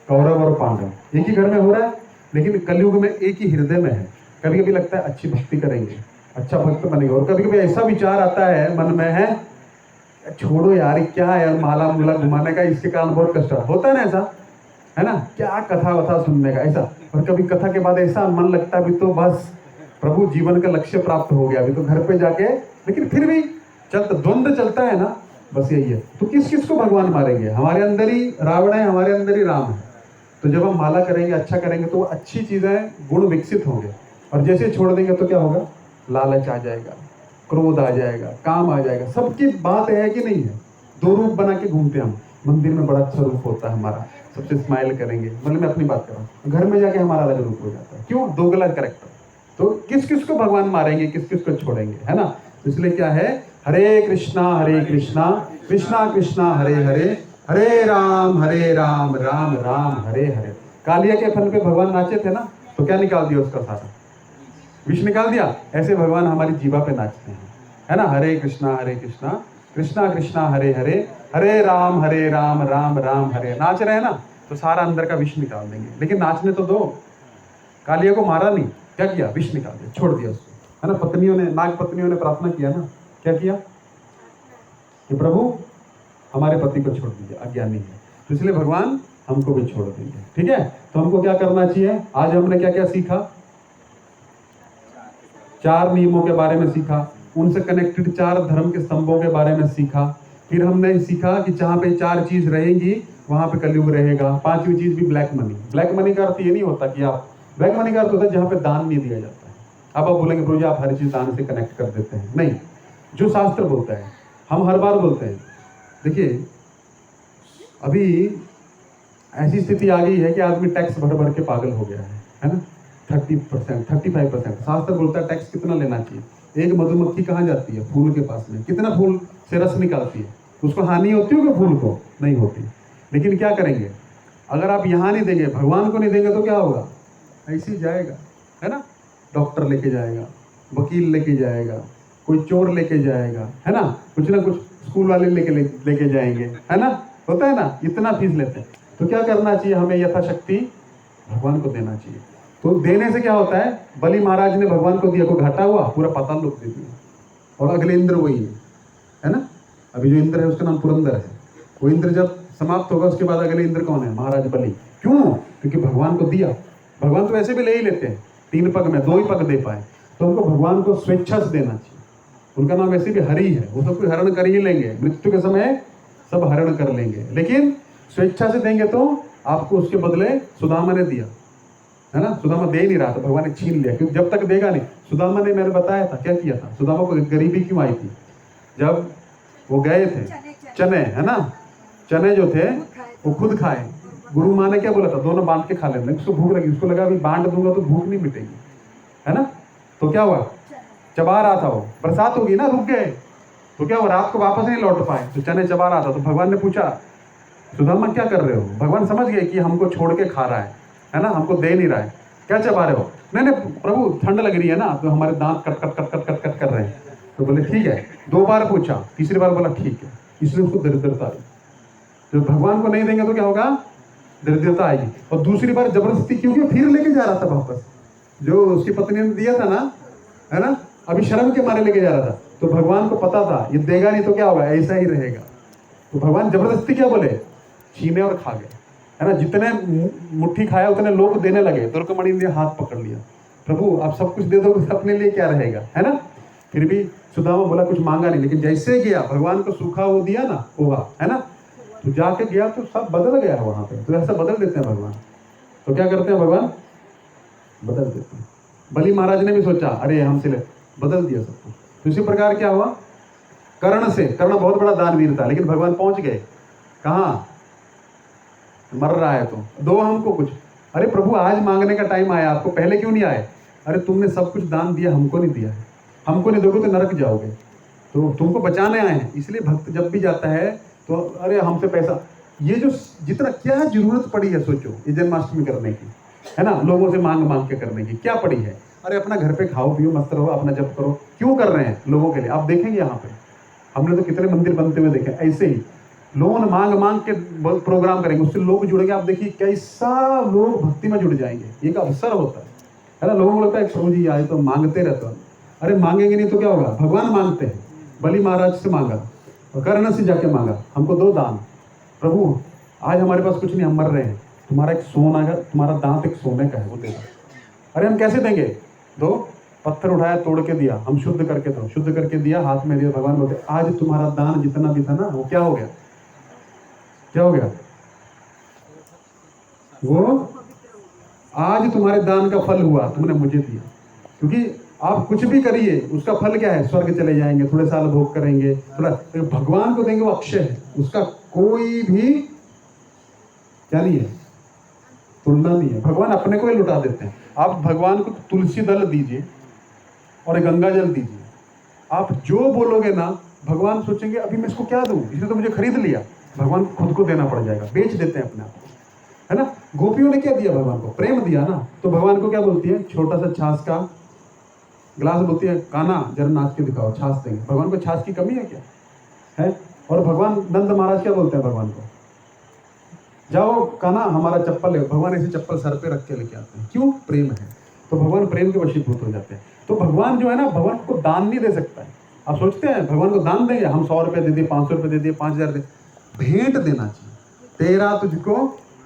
कौरव और पांडव एक ही घर में हो रहा है, लेकिन कलयुग में एक ही हृदय में है। कभी कभी लगता है अच्छी भक्ति करेंगे, अच्छा भक्त बनेंगे, और कभी कभी ऐसा विचार आता है मन में, है छोड़ो यार क्या है माला मुला घुमाने का, इसके कारण बहुत कष्ट होता है ना, ऐसा है ना, क्या कथा वथा सुनने का ऐसा। और कभी कथा के बाद ऐसा मन लगता है अभी तो बस प्रभु जीवन का लक्ष्य प्राप्त हो गया, अभी तो घर पे जाके, लेकिन फिर भी द्वंद्व चलता है ना, बस यही है। तो किस किस को भगवान मारेंगे, हमारे अंदर ही रावण है, हमारे अंदर ही राम है। तो जब हम माला करेंगे, अच्छा करेंगे, तो अच्छी चीजें, गुण विकसित होंगे, और जैसे छोड़ देंगे तो क्या होगा, लालच आ जाएगा, क्रोध आ जाएगा, काम आ जाएगा। सबकी बात है कि नहीं है, 2 रूप बना के घूमते हैं हम। मंदिर में बड़ा अच्छा रूप होता है हमारा, सबसे स्माइल करेंगे, मतलब मैं अपनी बात कर रहा हूँ, घर में जाके हमारा अलग रूप हो जाता है, क्यों, दोगला कैरेक्टर। तो किस किस को भगवान मारेंगे, किस किस को छोड़ेंगे, है ना। इसलिए क्या है, हरे कृष्णा कृष्णा कृष्णा हरे हरे, हरे राम राम राम हरे हरे। कालिया के फल पे भगवान नाचे थे ना, तो क्या निकाल दिया उसका सारा विष निकाल दिया। ऐसे भगवान हमारी जीवा पे नाचते हैं, है ना। हरे कृष्णा कृष्णा कृष्णा हरे हरे, हरे राम राम राम हरे। नाच रहे हैं ना, तो सारा अंदर का विष निकाल देंगे। लेकिन नाचने तो दो। कालिया को मारा नहीं, क्या किया, विष निकाल दिया, छोड़ दिया उसको, है ना। पत्नियों ने, नाग पत्नियों ने प्रार्थना किया ना, क्या किया कि प्रभु हमारे पति को छोड़ दीजिए, अज्ञानी है। तो इसलिए भगवान हमको भी छोड़ देंगे, ठीक है। तो हमको क्या करना चाहिए, आज हमने क्या क्या सीखा, 4 नियमों के बारे में सीखा, उनसे कनेक्टेड 4 धर्म के स्तंभों के बारे में सीखा। फिर हमने सीखा कि जहां पे 4 चीज रहेंगी वहां पे कलयुग रहेगा। 5वीं चीज भी ब्लैक मनी। ब्लैक मनी का अर्थ ये नहीं होता कि आप, ब्लैक मनी का अर्थ होता है जहां पे दान नहीं दिया जाता है। अब आप बोलेंगे प्रभु जी आप हर चीज दान से कनेक्ट कर देते हैं, नहीं। जो शास्त्र बोलता है हम हर बार बोलते हैं। देखिए अभी ऐसी स्थिति आ गई है कि आदमी टैक्स भर भर के पागल हो गया है ना। 30%, 35%। शास्त्र बोलता है टैक्स कितना लेना चाहिए। एक मधुमक्खी कहाँ जाती है, फूल के पास में, कितना फूल से रस निकालती है, उसको हानि होती होगी फूल को, नहीं होती। लेकिन क्या करेंगे, अगर आप यहाँ नहीं देंगे, भगवान को नहीं देंगे, तो क्या होगा, ऐसे ही जाएगा, है ना। डॉक्टर लेके जाएगा, वकील लेके जाएगा, कोई चोर लेके जाएगा, है ना कुछ स्कूल वाले लेके जाएंगे, है ना, होता है ना, इतना फीस लेते हैं। तो क्या करना चाहिए, हमें यथाशक्ति भगवान को देना चाहिए। तो देने से क्या होता है, बलि महाराज ने भगवान को दिया, को घाटा हुआ, पूरा पाताल लोक दे दिया। और अगले इंद्र वही है ना। अभी जो इंद्र है उसका नाम पुरंदर है। वो इंद्र जब समाप्त होगा उसके बाद अगले इंद्र कौन है, महाराज बलि। क्यों, क्योंकि भगवान को दिया। भगवान तो वैसे भी ले ही लेते हैं, 3 पग में 2 ही पग दे पाए, तो हमको भगवान को स्वेच्छा से देना चाहिए। उनका नाम वैसे भी हरि है, वो सब कुछ हरण कर ही लेंगे, मृत्यु के समय सब हरण कर लेंगे। लेकिन स्वेच्छा से देंगे तो आपको उसके बदले सुदामा ने दिया, है ना। सुदामा दे नहीं रहा था, भगवान ने छीन लिया, क्योंकि जब तक देगा नहीं। सुदामा ने, मैंने बताया था क्या किया था। सुदामा को गरीबी क्यों आई थी, जब वो गए थे चने, है ना, चने जो थे वो खुद खाए। गुरु माँ ने क्या बोला था, दोनों बांट के खा लेना। उसको भूख लगी, उसको लगा अभी बांट दूंगा तो भूख नहीं मिटेगी, है ना। तो क्या हुआ, चबा रहा था, वो बरसात होगी ना, रुक गए, तो क्या हुआ, रात को वापस नहीं लौट पाए, तो चने चबा रहा था। तो भगवान ने पूछा, सुदामा क्या कर रहे हो। भगवान समझ गए कि हमको छोड़ के खा रहा है ना, हमको दे नहीं रहा है, क्या चबा रहे हो। नहीं नहीं प्रभु ठंड लग रही है ना, तो हमारे दांत cut cut cut cut cut cut कर रहे हैं। तो बोले ठीक है। 2 बार पूछा, तीसरी बार बोला ठीक है, इसलिए उसको दरिद्रता आई। तो भगवान को नहीं देंगे तो क्या होगा, दरिद्रता आएगी। और दूसरी बार जबरदस्ती, क्योंकि फिर लेके जा रहा था वापस, जो उसकी पत्नी ने दिया था ना, है ना, अभी शर्म के मारे लेके जा रहा था। तो भगवान को पता था ये देगा नहीं तो क्या होगा, ऐसा ही रहेगा। तो भगवान जबरदस्ती क्या बोले, छीने और खा गए, है ना। जितने मुट्ठी खाया उतने लोग देने लगे। दुर्गमणि ने हाथ पकड़ लिया, प्रभु आप सब कुछ दे दोगे तो अपने लिए क्या रहेगा, है ना। फिर भी सुदामा बोला, कुछ मांगा नहीं, लेकिन जैसे गया भगवान को सूखा वो दिया ना, पोहा, है ना, तो जाके गया तो सब बदल गया वहां पे। तो ऐसा बदल देते हैं भगवान। तो क्या करते हैं भगवान, बदल देते हैं। बलि महाराज ने भी सोचा अरे हमसे ले, बदल दिया सबको। तो इसी प्रकार क्या हुआ, कर्ण से, कर्ण बहुत बड़ा दानवीर था, लेकिन भगवान पहुंच गए कहाँ, मर रहा है तो दो हमको कुछ। अरे प्रभु आज मांगने का टाइम आया, आपको पहले क्यों नहीं आए। अरे तुमने सब कुछ दान दिया, हमको नहीं दिया है, हमको नहीं दोगे तो नरक जाओगे, तो तुमको बचाने आए हैं। इसलिए भक्त जब भी जाता है तो अरे हमसे पैसा, ये जो जितना क्या जरूरत पड़ी है, सोचो ये जन्माष्टमी करने की, है ना, लोगों से मांग मांग के करने की क्या पड़ी है। अरे अपना घर पे खाओ पियो मस्त रहो, अपना जप करो, क्यों कर रहे हैं लोगों के लिए। आप देखेंगे यहाँ पे हमने तो कितने मंदिर बनते हुए देखे, ऐसे ही लोन मांग मांग के प्रोग्राम करेंगे, उससे लोग जुड़ेंगे। आप देखिए कैसा लोग भक्ति में जुड़ जाएंगे, एक अवसर होता है ना। लोगों को लगता है प्रभु जी आए तो मांगते रहते हो, अरे मांगेंगे नहीं तो क्या होगा, भगवान मांगते हैं। बलि महाराज से मांगा और कर्ण से जाके मांगा, हमको दो दान, प्रभु आज हमारे पास कुछ नहीं, हम मर रहे हैं, तुम्हारा एक सोना का, तुम्हारा दांत एक सोने का है, वो दे दो। अरे हम कैसे देंगे, दो। पत्थर उठाया, तोड़ के दिया, हम शुद्ध करके दो, शुद्ध करके दिया, हाथ में दिया। भगवान बोलते आज तुम्हारा दान जितना भी था ना, वो क्या हो गया, क्या हो गया, वो आज तुम्हारे दान का फल हुआ, तुमने मुझे दिया। क्योंकि आप कुछ भी करिए उसका फल क्या है, स्वर्ग चले जाएंगे, थोड़े साल भोग करेंगे, थोड़ा भगवान को देंगे, वो अक्षय है, उसका कोई भी क्या नहीं है, तुलना नहीं है। भगवान अपने को ही लुटा देते हैं। आप भगवान को तुलसी दल दीजिए और गंगा जल दीजिए, आप जो बोलोगे ना, भगवान सोचेंगे अभी मैं इसको क्या दूं, इसने तो मुझे खरीद लिया, भगवान को खुद को देना पड़ जाएगा, बेच देते हैं अपने आप को, है ना। गोपियों ने क्या दिया भगवान को? प्रेम दिया ना। तो भगवान को क्या बोलती है? छोटा सा छाछ का गिलास बोलती है, काना जरा नाच के दिखाओ, छाछ देंगे। भगवान को छाछ की कमी है क्या? है। और भगवान नंद महाराज क्या बोलते हैं भगवान को? जाओ काना हमारा चप्पल ले। भगवान ऐसे चप्पल सर पे रख के लेके आते हैं। क्यों? प्रेम है। तो भगवान प्रेम के वशीभूत हो जाते हैं। तो भगवान जो है ना, भगवान को दान नहीं दे सकता है। आप सोचते हैं भगवान को दान देंगे हम? 100 रुपये दे दिए, 500 रुपये दे दिए, 5000 दे। भेंट देना चाहिए। तेरा तुझको,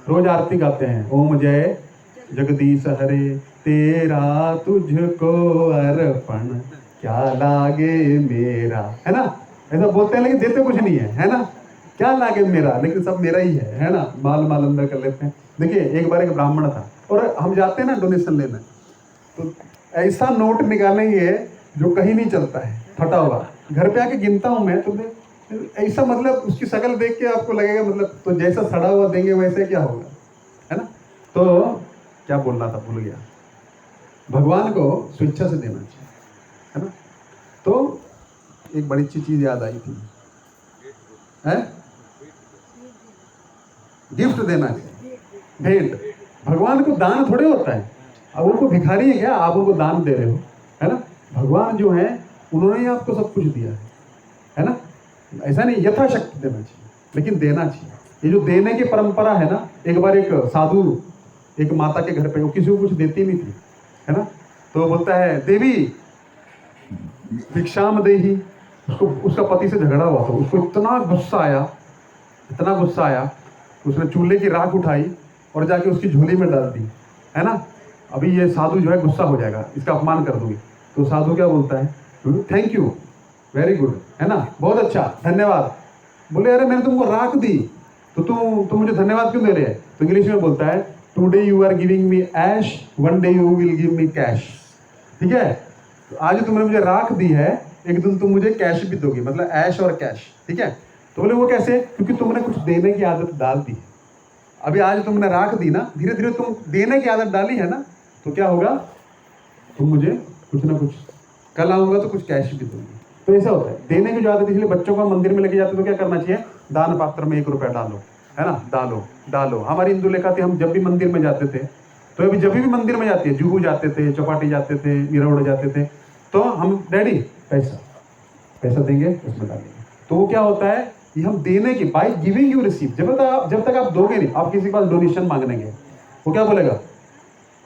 रोज आरती गाते हैं, ओम जय जगदीश हरे, तेरा तुझको अर्पण क्या लागे मेरा, है ना। ऐसा बोलते हैं लेकिन देते कुछ नहीं है ना। क्या लागे मेरा, लेकिन सब मेरा ही है ना। माल माल अंदर कर लेते हैं। देखिए एक बार एक ब्राह्मण था और हम जाते हैं ना डोनेशन लेने, तो ऐसा नोट निकालेंगे जो कहीं नहीं चलता है, फटा हुआ। घर पे आके गिनता हूं मैं, तो ऐसा मतलब उसकी शक्ल देख के आपको लगेगा मतलब, तो जैसा सड़ा हुआ देंगे वैसे क्या होगा, है ना। तो क्या बोल रहा था, भूल गया। भगवान को स्वेच्छा से देना चाहिए, है ना। तो एक बड़ी अच्छी चीज याद आई थी, है गिफ्ट देना चाहिए, भेंट। भगवान को दान थोड़े होता है। अब उनको भिखारी है क्या, आप उनको दान दे रहे हो, है ना। भगवान जो है उन्होंने ही आपको सब कुछ दिया है ना। ऐसा नहीं, यथाशक्ति देना चाहिए, लेकिन देना चाहिए। ये जो देने की परंपरा है ना, एक बार एक साधु एक माता के घर पे, वो किसी को कुछ देती नहीं थी, है ना। तो बोलता है, देवी भिक्षाम देही। उसको उसका पति से झगड़ा हुआ था, उसको इतना गुस्सा आया, उसने चूल्हे की राख उठाई और जाके उसकी झोली में डाल दी, है ना। अभी ये साधु जो है गुस्सा हो जाएगा, इसका अपमान कर दूंगी। तो साधु क्या बोलता है? थैंक यू, वेरी गुड, है ना, बहुत अच्छा, धन्यवाद। बोले अरे मैंने तुमको राख दी, तो तुम मुझे धन्यवाद क्यों दे रहे हैं? तो इंग्लिश में बोलता है, today you are giving me ash, one day you will give me cash. ठीक है, तो आज तुमने मुझे राख दी है, एक दिन तुम मुझे कैश भी दोगी, मतलब ऐश और कैश। ठीक है। तो बोले वो कैसे? क्योंकि तुमने कुछ देने की आदत डाल दी। अभी आज तुमने राख दी ना, धीरे धीरे तुम देने की आदत डाली है ना, तो क्या होगा, तुम मुझे कुछ ना कुछ, कल आऊंगा तो कुछ कैश भी दूंगी। तो ऐसा होता है देने की जो आदत। इसलिए बच्चों को मंदिर में लेके जाते तो क्या करना चाहिए? दान पात्र में 1 रुपया डालो, है ना, डालो। हमारी हिंदू लेखा थी, हम जब भी मंदिर में जाते थे, तो अभी जब भी मंदिर में जाती है, जुहू जाते थे, चौपाटी जाते थे, मीरावड़ जाते थे, तो हम डैडी पैसा देंगे, उसमें डालेंगे। तो वो क्या होता है, ये हम देने की, बाई गिविंग यू रिसीव। जब तक आप दोगे नहीं, आप किसी के पास डोनेशन मांगने गए, वो क्या बोलेगा?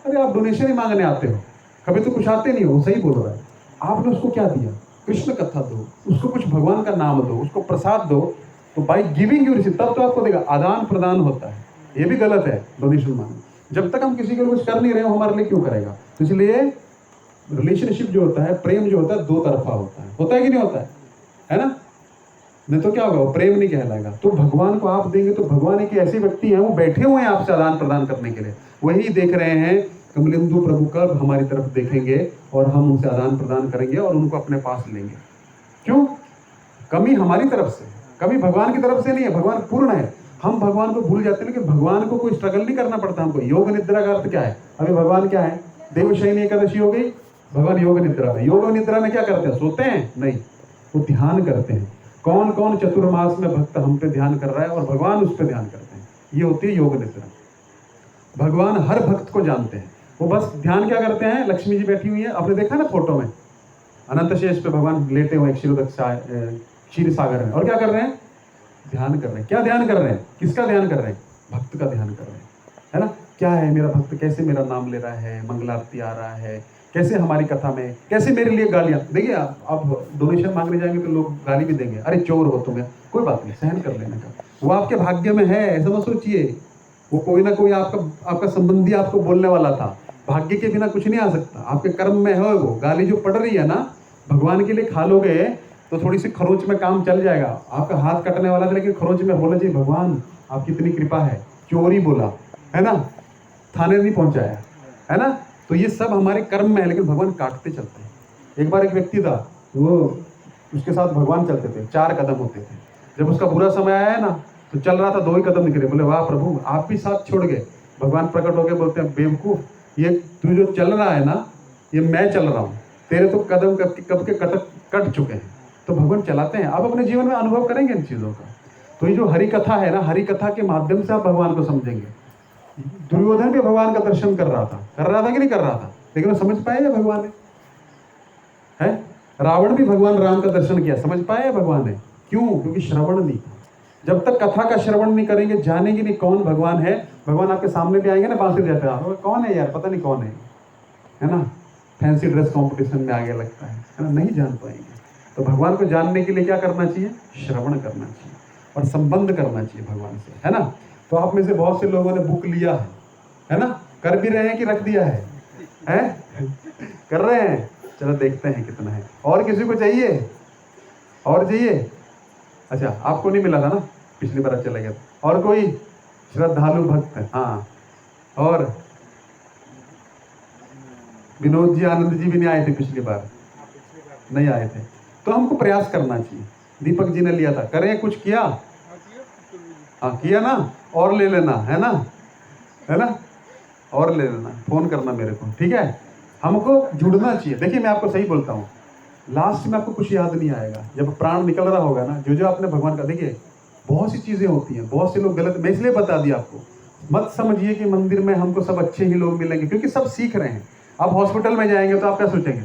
अरे आप डोनेशन ही मांगने आते हो, कभी तो कुछ आते नहीं हो। वो सही बोल रहा है। आपने उसको क्या दिया? कृष्ण कथा दो, उसको कुछ भगवान का नाम दो, उसको प्रसाद दो, तो बाई गिविंग यू रिसीव, तब तो आपको देगा। आदान प्रदान होता है, ये भी गलत है डोनेशन मांगना। जब तक हम किसी के लिए कुछ कर नहीं रहे हो, हमारे लिए क्यों करेगा? तो इसलिए रिलेशनशिप जो होता है, प्रेम जो होता है, 2 तरफा होता है कि नहीं होता है ना। नहीं तो क्या होगा, वो प्रेम नहीं कहलाएगा। तो भगवान को आप देंगे तो भगवान एक ऐसे व्यक्ति हैं, वो बैठे हुए हैं आपसे आदान प्रदान करने के लिए। वही देख रहे हैं कमलेंदु प्रभु कब हमारी तरफ देखेंगे और हम उनसे आदान प्रदान करेंगे और उनको अपने पास लेंगे। क्यों? कमी हमारी तरफ से, कमी भगवान की तरफ से नहीं है। भगवान पूर्ण है, हम भगवान को भूल जाते हैं। लेकिन भगवान को कोई स्ट्रगल नहीं करना पड़ता हमको। योग निद्रा का अर्थ क्या है? अभी भगवान क्या है? देवशयनी एकादशी हो गई, भगवान योग निद्रा में। योग निद्रा में क्या करते हैं? सोते हैं? नहीं, वो ध्यान करते हैं। कौन कौन चतुर्मास में भक्त हम पे ध्यान कर रहा है और भगवान उस पर ध्यान करते हैं, ये होती है योग निद्रा। भगवान हर भक्त को जानते हैं। वो बस ध्यान क्या करते हैं? लक्ष्मी जी बैठी हुई है, आपने देखा ना फोटो में, अनंत शेष पे भगवान लेटे हुए क्षीर सागर में, और क्या कर रहे हैं? ध्यान कर रहे हैं। क्या ध्यान कर रहे हैं? किसका ध्यान कर रहे हैं? भक्त का ध्यान कर रहे हैं, है ना। क्या है, मेरा भक्त कैसे मेरा नाम ले रहा है, मंगलारती आ रहा है, कैसे हमारी कथा में, कैसे मेरे लिए गालियां। देखिए आप डोनेशन मांगने जाएंगे तो लोग गाली भी देंगे, अरे चोर हो तुम्हें, कोई बात नहीं, सहन कर लेने का। वो आपके भाग्य में है, ऐसा मत सोचिए। वो कोई ना कोई आपका संबंधी आपको बोलने वाला था। भाग्य के बिना कुछ नहीं आ सकता, आपके कर्म में है। वो गाली जो पड़ रही है ना, भगवान के लिए खा लोगे तो थोड़ी सी खरोच में काम चल जाएगा। आपका हाथ कटने वाला था, लेकिन खरोच में बोला जी भगवान आपकी इतनी कृपा है, चोरी बोला, है ना, थाने नहीं पहुंचाया, है ना। तो ये सब हमारे कर्म में है, लेकिन भगवान काटते चलते हैं। एक बार एक व्यक्ति था, वो उसके साथ भगवान चलते थे, 4 कदम होते थे। जब उसका बुरा समय आया है ना, तो चल रहा था, 2 ही कदम निकले। बोले वाह प्रभु, आप भी साथ छोड़ गए। भगवान प्रकट होकर बोलते हैं, बेवकूफ, ये तू जो चल रहा है ना, ये मैं चल रहा हूँ, तेरे तो कदम कब के कट चुके हैं। तो भगवान चलाते हैं। आप अपने जीवन में अनुभव करेंगे इन चीज़ों का। तो ये जो हरि कथा है ना, हरि कथा के माध्यम से आप भगवान को समझेंगे। दुर्योधन भी भगवान का दर्शन कर रहा था कि नहीं कर रहा था, लेकिन वो समझ पाया भगवान है। रावण भी भगवान राम का दर्शन किया, समझ पाया भगवान है। क्यों? क्योंकि श्रवण नहीं था। जब तक कथा का श्रवण नहीं करेंगे, जानेंगे नहीं कौन भगवान है। भगवान आपके सामने भी आएंगे ना, बांसुरी जाते हैं, कौन है यार, पता नहीं कौन है ना। फैंसी ड्रेस कंपटीशन में आगे लगता है ना, नहीं जान पाएंगे। तो भगवान को जानने के लिए क्या करना चाहिए? श्रवण करना चाहिए और संबंध करना चाहिए भगवान से, है ना। तो आप में से बहुत से लोगों ने बुक लिया है ना, कर भी रहे हैं कि रख दिया है? कर रहे हैं। चलो देखते हैं कितना है। और किसी को चाहिए? और चाहिए? अच्छा, आपको नहीं मिला था ना, पिछली बार चला गया था। और कोई श्रद्धालु भक्त है? हाँ। और विनोद जी, आनंद जी भी नहीं आए थे पिछली बार, नहीं आए थे। तो हमको प्रयास करना चाहिए। दीपक जी ने लिया था, करें कुछ किया? हाँ किया ना, और ले लेना, है ना, है ना, और ले लेना, फोन करना मेरे को, ठीक है। हमको जुड़ना चाहिए। देखिए मैं आपको सही बोलता हूँ, लास्ट में आपको कुछ याद नहीं आएगा जब प्राण निकल रहा होगा ना, जो आपने भगवान का, देखिए बहुत सी चीजें होती हैं, बहुत से लोग गलत, मैं इसलिए बता दिया आपको। मत समझिए कि मंदिर में हमको सब अच्छे ही लोग मिलेंगे, क्योंकि सब सीख रहे हैं। आप हॉस्पिटल में जाएंगे तो आप क्या सोचेंगे,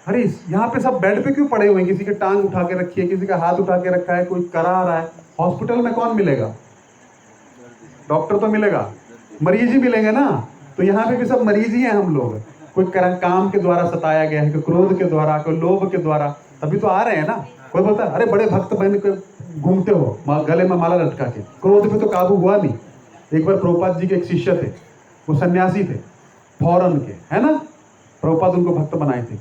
अरे यहाँ पे सब बेड पे क्यों पड़े हुए हैं, किसी के टांग उठा के रखी है, किसी का हाथ उठा के रखा है, कोई करा रहा है। हॉस्पिटल में कौन मिलेगा? डॉक्टर तो मिलेगा, मरीज ही मिलेंगे ना। तो यहाँ पे भी सब मरीज ही हैं हम लोग। कोई काम के द्वारा सताया गया है, कोई क्रोध के द्वारा, कोई लोभ के द्वारा, तभी तो आ रहे हैं ना। कोई बोलता है अरे बड़े भक्त बन के घूमते हो गले में माला लटका के, क्रोध पे तो काबू हुआ नहीं। एक बार प्रभुपाद जी के एक शिष्य थे, वो सन्यासी थे फॉरेन के, है ना। प्रभुपाद उनको भक्त बनाए थे।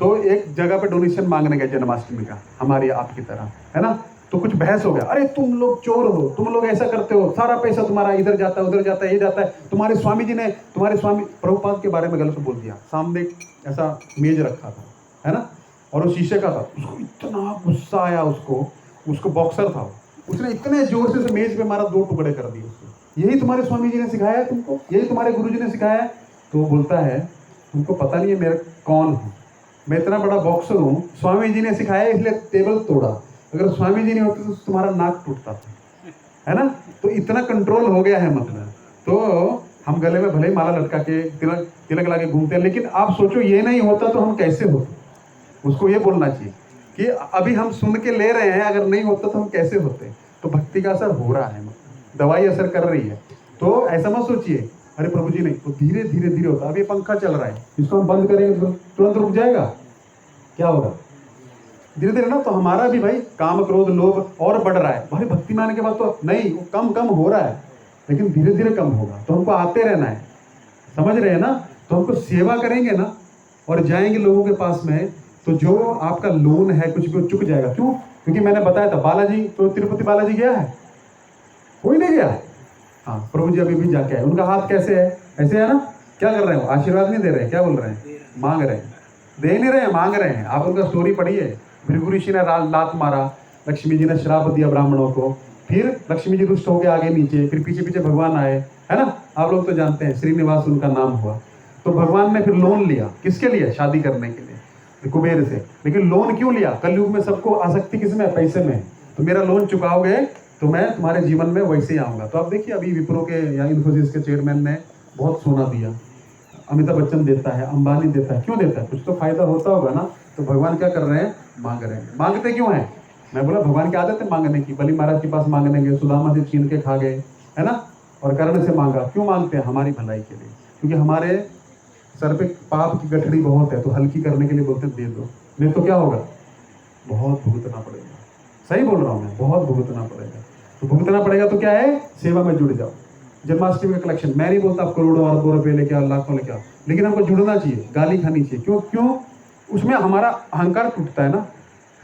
तो एक जगह पे डोनेशन मांगने गए जन्माष्टमी का, हमारी आपकी तरह, है ना। तो कुछ बहस हो गया, अरे तुम लोग चोर हो, तुम लोग ऐसा करते हो, सारा पैसा तुम्हारा इधर जाता है, उधर जाता है, ये जाता है, तुम्हारे स्वामी जी ने, तुम्हारे स्वामी प्रभुपाद के बारे में गलत बोल दिया। सामने एक ऐसा मेज रखा था, है ना, और वो शीशे का था। उसको इतना गुस्सा आया, उसको बॉक्सर था, उसने इतने जोर से मेज पे मारा, 2 टुकड़े कर दिए उसको। यही तुम्हारे स्वामी जी ने सिखाया है तुमको, यही तुम्हारे गुरु जी ने सिखाया है? तो वो बोलता है तुमको पता नहीं है मेरा कौन हूँ, मैं इतना बड़ा बॉक्सर हूँ, स्वामी जी ने सिखाया इसलिए टेबल तोड़ा, अगर स्वामी जी नहीं होते तो तुम्हारा नाक टूटता था, है ना। तो इतना कंट्रोल हो गया है मतलब। तो हम गले में भले ही माला लटका के तिलक लगा के घूमते हैं, लेकिन आप सोचो ये नहीं होता तो हम कैसे होते। उसको ये बोलना चाहिए कि अभी हम सुन के ले रहे हैं, अगर नहीं होता तो हम कैसे होते। तो भक्ति का असर हो रहा है, मतलब दवाई असर कर रही है। तो ऐसा मत सोचिए अरे प्रभु जी नहीं, तो धीरे धीरे धीरे होता। अभी पंखा चल रहा है, इसको हम बंद करेंगे तो तुरंत रुक जाएगा? क्या होगा? धीरे धीरे ना। तो हमारा भी भाई काम क्रोध लोभ और बढ़ रहा है, भाई भक्ति में आने के बाद तो नहीं, वो कम कम हो रहा है, लेकिन धीरे धीरे कम होगा। तो हमको आते रहना है, समझ रहे हैं ना। तो हमको सेवा करेंगे ना और जाएंगे लोगों के पास में, तो जो आपका लोन है कुछ भी चुक जाएगा। क्यों? क्योंकि मैंने बताया था बालाजी, तो तिरुपति बालाजी गया है? कोई नहीं गया। हाँ, प्रभु जी अभी भी जाके आए। उनका हाथ कैसे है? ऐसे है ना। क्या कर रहे हो? आशीर्वाद नहीं दे रहे, क्या बोल रहे हैं? मांग रहे हैं, दे नहीं रहे हैं, मांग रहे हैं। आप उनका स्टोरी पढ़िए। भृगु ऋषि ने लात मारा, लक्ष्मी जी ने श्राप दिया ब्राह्मणों को, फिर लक्ष्मी जी रुष्ट होकर आगे नीचे, फिर पीछे पीछे भगवान आए, है ना। आप लोग तो जानते हैं, श्रीनिवास उनका नाम हुआ। तो भगवान ने फिर लोन लिया, किसके लिए? शादी करने के लिए, कुबेर से। लेकिन लोन क्यों लिया? कलयुग में सबको आसक्ति किसमें? पैसे में। तो मेरा लोन चुकाओगे तो मैं तुम्हारे जीवन में वैसे ही आऊँगा। तो आप देखिए अभी विप्रो के या इन्फोसिस के चेयरमैन ने बहुत सोना दिया, अमिताभ बच्चन देता है, अंबानी देता है। क्यों देता है? कुछ तो फायदा होता होगा ना। तो भगवान क्या कर रहे हैं? मांग रहे हैं। मांगते क्यों हैं? मैं बोला भगवान की आदत है मांगने की। बलि महाराज के पास मांगने गए, सुदामा से छीन के खा गए, है ना, और कर्ण से मांगा। क्यों मांगते हैं? हमारी भलाई के लिए, क्योंकि हमारे सर पे पाप की गठरी बहुत है, तो हल्की करने के लिए बोलते दे दो, नहीं तो क्या होगा? बहुत भुगतना पड़ेगा। सही बोल रहा हूँ मैं, बहुत भुगतना पड़ेगा। तो भुगतना पड़ेगा तो क्या है? सेवा में जुड़ जाओ। जन्माष्टमी का कलेक्शन, मैं नहीं बोलता आप करोड़ों अरबों रुपये लेके आओ, लाखों लेके आओ, लेकिन हमको जुड़ना चाहिए, गाली खानी चाहिए। क्यों? उसमें हमारा अहंकार टूटता है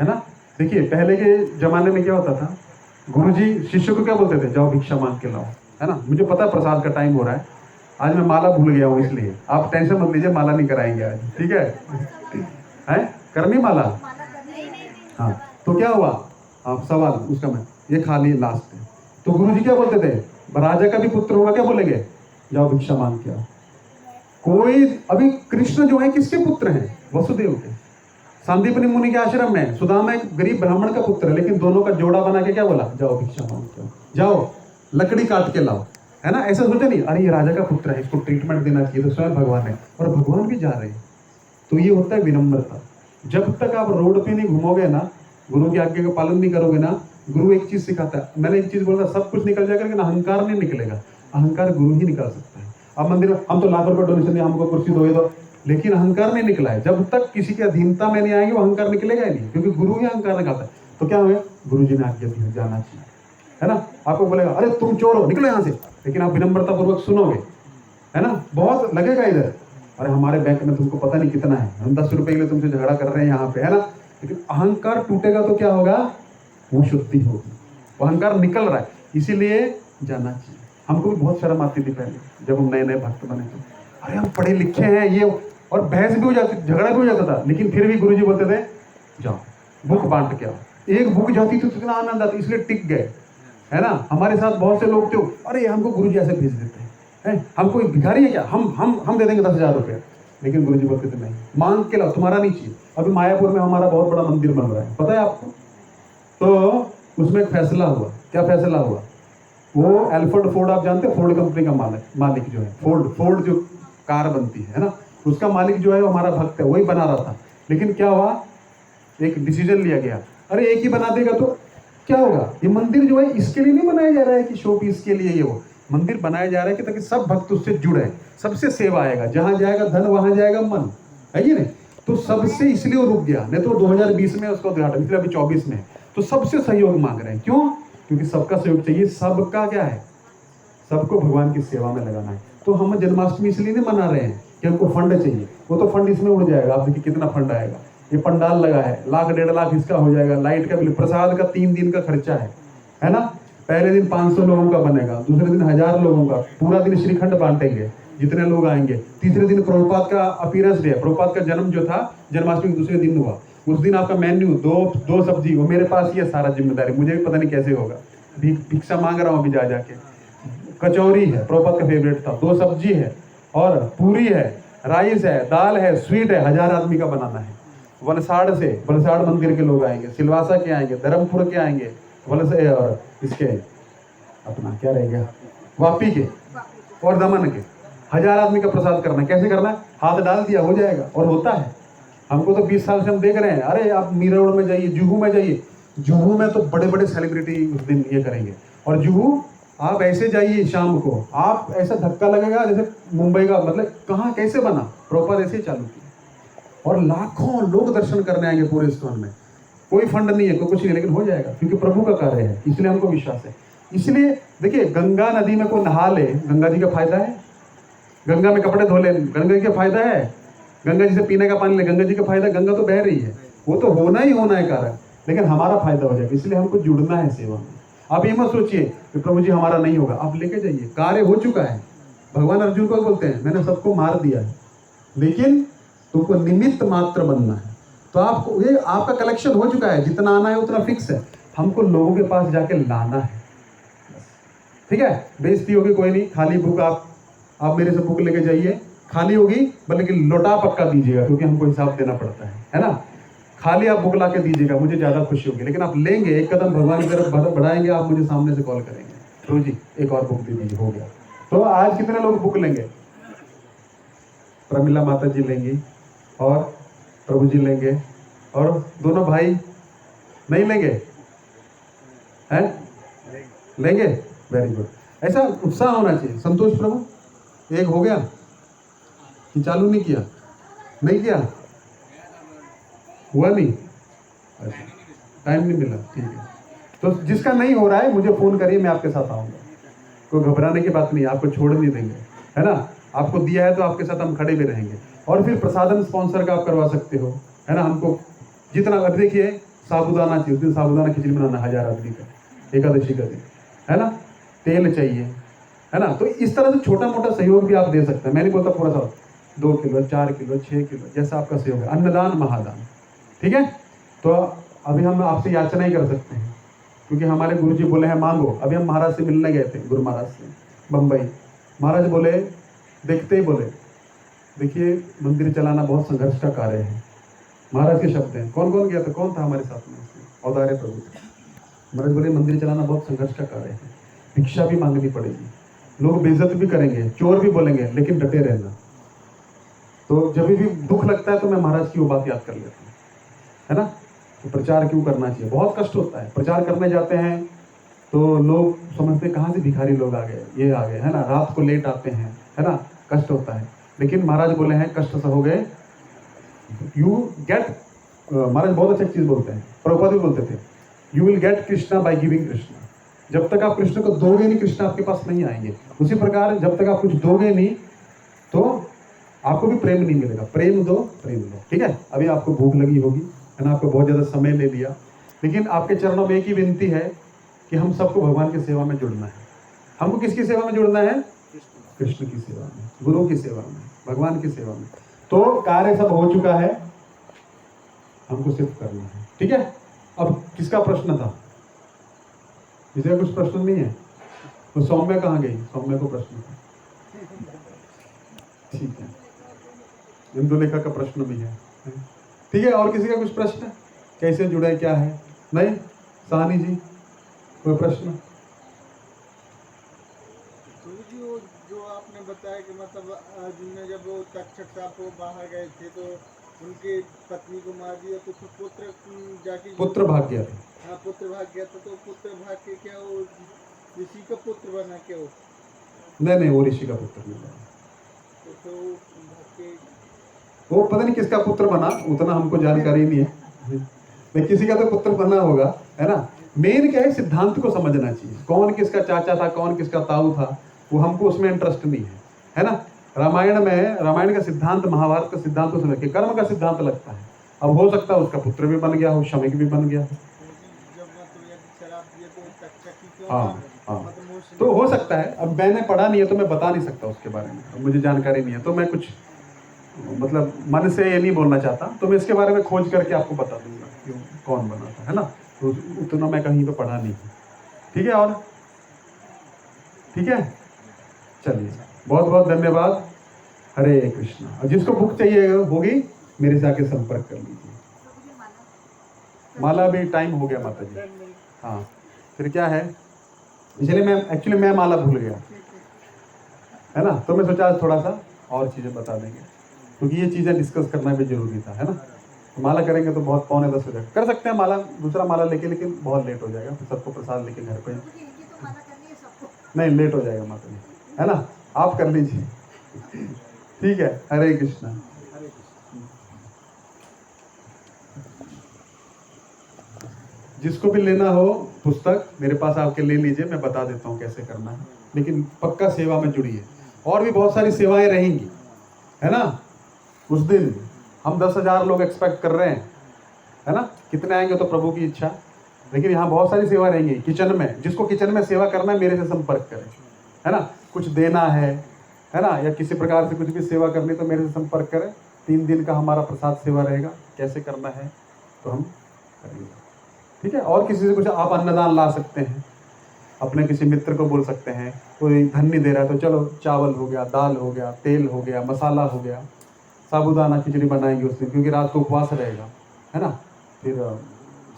ना। देखिए पहले के जमाने में क्या होता था, गुरुजी शिष्य को क्या बोलते थे? जाओ भिक्षा मांग के लाओ, है ना। मुझे पता है प्रसाद का टाइम हो रहा है, आज मैं माला भूल गया हूँ, इसलिए आप टेंशन मत लीजिए, माला नहीं कराएंगे आज, ठीक है? करनी माला? हाँ। तो क्या हुआ? आप सवाल उसका मैं ये खा लिए लास्ट में। तो गुरुजी क्या बोलते थे? राजा का भी पुत्र होगा, क्या बोलेंगे? जाओ भिक्षा मांग के आओ। कोई अभी कृष्ण जो है किसके पुत्र हैं? वसुदेव के। सांदीपनि मुनि के आश्रम में सुदामा एक गरीब ब्राह्मण का पुत्र है, लेकिन दोनों का जोड़ा बना के क्या बोला, जाओ भिक्षा मांग के आओ, जाओ लकड़ी काट के लाओ, है ना। ऐसा सोचा नहीं, अरे ये राजा का पुत्र है, इसको ट्रीटमेंट देना चाहिए, तो स्वयं भगवान है और भगवान भी जा रहे हैं। तो ये होता है विनम्रता। जब तक आप रोड पे नहीं घूमोगे ना, गुरु की आज्ञा का पालन नहीं करोगे ना, गुरु एक चीज सिखाता है, मैंने एक चीज बोला, सब कुछ निकल जाएगा लेकिन अहंकार नहीं निकलेगा। अहंकार गुरु ही निकाल सकता है। अब मंदिर में हम तो लाख रुपए डोनेशन दिया, हमको कुर्सी दो, ये दो, लेकिन अहंकार नहीं निकला है। जब तक किसी की अधीनता में नहीं आएगी वो अहंकार निकलेगा ही नहीं, क्योंकि गुरु ही अहंकार निकालता है। तो क्या हुआ, गुरु जी ने आज्ञा दी, जाना चाहिए, है ना। आपको बोलेगा अरे तुम चोर हो, निकलो यहाँ से, लेकिन आप विनम्रता पूर्वक सुनोगे, है ना। बहुत लगेगा इधर, अरे हमारे बैंक में तुमको पता नहीं कितना है, हम 10 रुपए के लिए तुमसे झगड़ा कर रहे हैं यहाँ पे, है ना। लेकिन अहंकार टूटेगा तो क्या होगा, वो शुद्धि होगी, वो अहंकार निकल रहा है, इसीलिए जाना चाहिए। हमको भी बहुत शर्म आती थी पहले जब हम नए नए भक्त बने थे, अरे हम पढ़े लिखे हैं ये, और बहस भी हो जाती, झगड़ा भी हो जाता था, लेकिन फिर भी गुरुजी बोलते थे जाओ बुक बांट के आओ। एक बुक जाती तो कितना आनंद आता, इसलिए टिक गए, है ना। हमारे साथ बहुत से लोग थे, अरे हमको गुरुजी ऐसे भेज देते हैं, हम कोई भिखारी है क्या, हम दे देंगे 10,000 रुपये, लेकिन गुरुजी बोलते थे नहीं, मांग के लाओ, तुम्हारा नहीं चाहिए। अभी मायापुर में हमारा बहुत बड़ा मंदिर बन रहा है, पता है आपको। तो उसमें एक फैसला हुआ, क्या फैसला हुआ, वो एल्फ्रेड फोर्ड, आप जानते हैं फोर्ड कंपनी का मालिक जो है, फोर्ड जो कार बनती है ना, उसका मालिक जो है वो हमारा भक्त है, वही बना रहा था। लेकिन क्या हुआ, एक डिसीजन लिया गया, अरे एक ही बना देगा तो क्या होगा, ये मंदिर जो है इसके लिए नहीं बनाया जा रहा है कि शो पीस के लिए, ये वो मंदिर बनाया जा रहा है कि ताकि सब भक्त उससे जुड़े, सबसे सेवा आएगा, जहां जाएगा धन वहां जाएगा मन, है ये नहीं। तो सबसे इसलिए वो रुक गया, नहीं तो 2020 में उसका उद्घाटन, इसलिए अभी 24 में। तो सबसे सहयोग मांग रहे हैं, क्यों, क्योंकि सबका सहयोग चाहिए, सबका क्या है, सबको भगवान की सेवा में लगाना है। तो हम जन्माष्टमी इसलिए नहीं मना रहे हैं कि हमको फंड चाहिए, वो तो फंड इसमें उड़ जाएगा, आप देखिए कितना फंड आएगा, ये पंडाल लगा है, 1,00,000 1.5 लाख इसका हो जाएगा, लाइट का बिल, प्रसाद का 3 दिन का खर्चा है ना। पहले दिन 500 लोगों का बनेगा, दूसरे दिन 1000 लोगों का, पूरा दिन श्रीखंड बांटेंगे जितने लोग आएंगे। तीसरे दिन प्रभुपाद का अपीयरेंस डे है, प्रभुपाद का जन्म जो था जन्माष्टमी दूसरे दिन हुआ, उस दिन आपका मेन्यू दो सब्जी, वो मेरे पास ही है सारा जिम्मेदारी, मुझे भी पता नहीं कैसे होगा, भिक्षा मांग रहा हूँ अभी जा जाके। कचौरी है, प्रभुपाद का फेवरेट था, 2 सब्जी है, और पूरी है, राइस है, दाल है, स्वीट है, 1000 आदमी का बनाना है। वलसाड़ से, वलसाड़ मंदिर के लोग आएंगे, सिलवासा के आएंगे, धर्मपुर के आएंगे, वलसे और इसके अपना क्या रह गया, वापी के और दमन के, 1000 आदमी का प्रसाद करना है। कैसे करना है, हाथ डाल दिया हो जाएगा, और होता है। हमको तो 20 साल से हम देख रहे हैं, अरे आप मीरा रोड में जाइए, जुहू में जाइए, जुहू में तो बड़े बड़े सेलिब्रिटी उस दिन ये करेंगे, और जुहू आप ऐसे जाइए शाम को, आप ऐसा धक्का लगेगा जैसे मुंबई का, मतलब कहाँ कैसे बना, प्रॉपर ऐसे चालू किया, और लाखों लोग दर्शन करने आएंगे पूरे स्थान में। कोई फंड नहीं है, कोई कुछ नहीं, लेकिन हो जाएगा क्योंकि प्रभु का कार्य है, इसलिए हमको विश्वास है। इसलिए देखिए, गंगा नदी में कोई नहा ले, गंगा जी का फायदा है, गंगा में कपड़े धो ले, गंगा जी का फायदा है, गंगा जी से पीने का पानी ले, गंगा जी का फायदा, गंगा तो बह रही है, वो तो होना ही होना है कार्य, लेकिन हमारा फायदा हो जाएगा, इसलिए हमको जुड़ना है सेवा में। आप ये मत सोचिए कि प्रभु जी हमारा नहीं होगा, आप लेके जाइए, कार्य हो चुका है। भगवान अर्जुन को बोलते हैं, मैंने सबको मार दिया है, लेकिन तुमको निमित्त मात्र बनना है। तो आपको ये आपका कलेक्शन हो चुका है, जितना आना है उतना फिक्स है, हमको लोगों के पास जाके लाना है, ठीक है। बेइज्जती होगी कोई नहीं, खाली बुक आप मेरे से बुक लेके जाइए, खाली होगी बल्कि लौटा पक्का दीजिएगा, क्योंकि हमको हिसाब देना पड़ता है ना। खाली आप बुक ला के दीजिएगा, मुझे ज़्यादा खुशी होगी, लेकिन आप लेंगे, एक कदम भगवान की तरफ बढ़ाएंगे, आप मुझे सामने से कॉल करेंगे, तो जी एक और बुक दे दीजिए, हो गया। तो आज कितने लोग बुक लेंगे, प्रमिला माता जी लेंगी और प्रभु जी लेंगे, और दोनों भाई नहीं लेंगे, हैं लेंगे, वेरी गुड। ऐसा उत्साह होना चाहिए। संतोष प्रभु, एक हो गया कि चालू नहीं किया, नहीं किया, हुआ नहीं, अच्छा टाइम नहीं मिला, ठीक है। तो जिसका नहीं हो रहा है मुझे फ़ोन करिए, मैं आपके साथ आऊँगा, कोई घबराने की बात नहीं, आपको छोड़ नहीं देंगे, है ना। आपको दिया है तो आपके साथ हम खड़े भी रहेंगे। और फिर प्रसादन स्पॉन्सर का आप करवा सकते हो, है ना। हमको जितना, अब देखिए साबुदाना चाहिए, उस दिन साबुदाना खिचड़ी बनाना 1000 आदमी का, एकादशी का दिन, है ना। तेल चाहिए, है ना। तो इस तरह से छोटा मोटा सहयोग भी आप दे सकते हैं। मैं नहीं बोलता पूरा सा 2 किलो 4 किलो 6 किलो, जैसा आपका सहयोग है। अन्नदान महादान, ठीक है। तो अभी हम आपसे याचना ही कर सकते हैं, क्योंकि हमारे गुरु जी बोले हैं मांगो। अभी हम महाराज से मिलने गए थे, गुरु महाराज से बम्बई। महाराज बोले, देखते ही बोले, देखिए मंदिर चलाना बहुत संघर्ष का कार्य है, महाराज के शब्द हैं। कौन कौन गया था, कौन था हमारे साथ में? औदार्य प्रभु थे। महाराज बोले मंदिर चलाना बहुत संघर्ष का कार्य है, भिक्षा भी मांगनी पड़ेगी, लोग बेइज्जत भी करेंगे, चोर भी बोलेंगे, लेकिन डटे रहना। तो जब भी दुख लगता है तो मैं महाराज की वो बात याद कर लेता हूँ, है ना। तो प्रचार क्यों करना चाहिए, बहुत कष्ट होता है। प्रचार करने जाते हैं तो लोग समझते हैं कहाँ से भिखारी लोग आ गए, ये आ गए, है ना, रात को लेट आते हैं, है ना, कष्ट होता है। लेकिन महाराज बोले हैं कष्ट से हो गए यू गेट, महाराज बहुत अच्छा चीज बोलते हैं, प्रभुपाद भी बोलते थे, you will get Krishna by giving Krishna. जब तक आप कृष्ण को दोगे नहीं, कृष्ण आपके पास नहीं आएंगे। उसी प्रकार जब तक आप कुछ दोगे नहीं तो आपको भी प्रेम नहीं मिलेगा। प्रेम दो, प्रेम दो, ठीक है। अभी आपको भूख लगी होगी, है ना, आपको बहुत ज़्यादा समय ले लिया, लेकिन आपके चरणों में एक ही विनती है कि हम सबको भगवान की सेवा में जुड़ना है। हमको किसकी सेवा में जुड़ना है? कृष्ण की सेवा में, गुरु की सेवा में, भगवान की सेवा में। तो कार्य सब हो चुका है, हमको सिर्फ करना है, ठीक है। अब किसका प्रश्न था? किसी का कुछ प्रश्न नहीं है? तो सौम्य कहाँ गई? सौम्य को प्रश्न था, ठीक है। इंदुलेखा का प्रश्न भी है, ठीक है। और किसी का कुछ प्रश्न? कैसे जुड़े, क्या है? नहीं? सानी जी कोई प्रश्न? जो आपने बताया कि मतलब अर्जुन जब वो तक्षक साहब को बाहर गए थे तो उनकी पत्नी को मार दिया, तो फिर पुत्र जाके पुत्र भाग गया था। हाँ, पुत्र भाग गया था। तो पुत्र भाग के क्या वो ऋषि का पुत्र बना क्या वो? नहीं, वो ऋषि का पुत्र नहीं बना। तो भाग के वो पता नहीं किसका पुत्र बना, उतना हमको जानकारी नहीं है, लेकिन किसी का तो पुत्र बना होगा, है ना। मेन क्या है, सिद्धांत को समझना चाहिए। कौन किसका चाचा था, कौन किसका ताऊ था, वो हमको उसमें इंटरेस्ट नहीं है ना। रामायण में, रामायण का सिद्धांत, महाभारत का सिद्धांत को समझ के कर्म का सिद्धांत लगता है। अब हो सकता है उसका पुत्र भी बन गया हो, शमिक भी बन गया हो। हाँ, तो हो सकता है। अब मैंने पढ़ा नहीं है तो मैं बता नहीं सकता उसके बारे में, अब मुझे जानकारी नहीं है, तो मैं कुछ मतलब मन से ये नहीं बोलना चाहता। तो मैं इसके बारे में खोज करके आपको बता दूंगा कि कौन बना था, है ना। तो उतना मैं कहीं पे पढ़ा नहीं, ठीक है। और ठीक है, चलिए, बहुत बहुत धन्यवाद। हरे कृष्णा। और जिसको बुक चाहिए होगी मेरे से आके संपर्क कर लीजिए। माला भी टाइम हो गया माता जी। हाँ, फिर क्या है, इसलिए मैं माला भूल गया, है ना। तो मैं सोचा आज थोड़ा सा और चीज़ें बता देंगे, क्योंकि ये चीज़ें डिस्कस करना भी जरूरी था, है ना। तो माला करेंगे तो बहुत 9:45 हो जाएगा। कर सकते हैं माला, दूसरा माला लेके, लेकिन बहुत लेट हो जाएगा, फिर सबको प्रसाद लेके घर पे नहीं, लेट हो जाएगा माता जी, है ना। आप कर लीजिए, ठीक है। हरे कृष्णा। जिसको भी लेना हो पुस्तक मेरे पास आके ले लीजिए, मैं बता देता हूँ कैसे करना है, लेकिन पक्का सेवा में जुड़िए। और भी बहुत सारी सेवाएं रहेंगी, है ना। उस दिन हम 10,000 लोग एक्सपेक्ट कर रहे हैं, है ना। कितने आएंगे तो प्रभु की इच्छा, लेकिन यहाँ बहुत सारी सेवा रहेंगी। किचन में, जिसको किचन में सेवा करना है मेरे से संपर्क करें, है ना। कुछ देना है ना, या किसी प्रकार से कुछ भी सेवा करनी तो मेरे से संपर्क करें। 3 दिन का हमारा प्रसाद सेवा रहेगा, कैसे करना है तो हम करेंगे, ठीक है। और किसी से कुछ आप अन्नदान ला सकते हैं, अपने किसी मित्र को बोल सकते हैं, कोई धन नहीं दे रहा है तो चलो चावल हो गया, दाल हो गया, तेल हो गया, मसाला हो गया, साबूदाना खिचड़ी बनाएंगे उस दिन, क्योंकि रात को उपवास रहेगा, है ना। फिर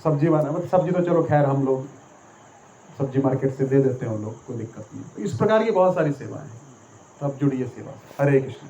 सब्जी बना, मतलब सब्जी तो चलो खैर हम लोग सब्जी मार्केट से दे देते हैं उन लोग, कोई दिक्कत नहीं। तो इस प्रकार की बहुत सारी सेवाएं हैं, तो आप जुड़िए सेवा। हरे कृष्ण।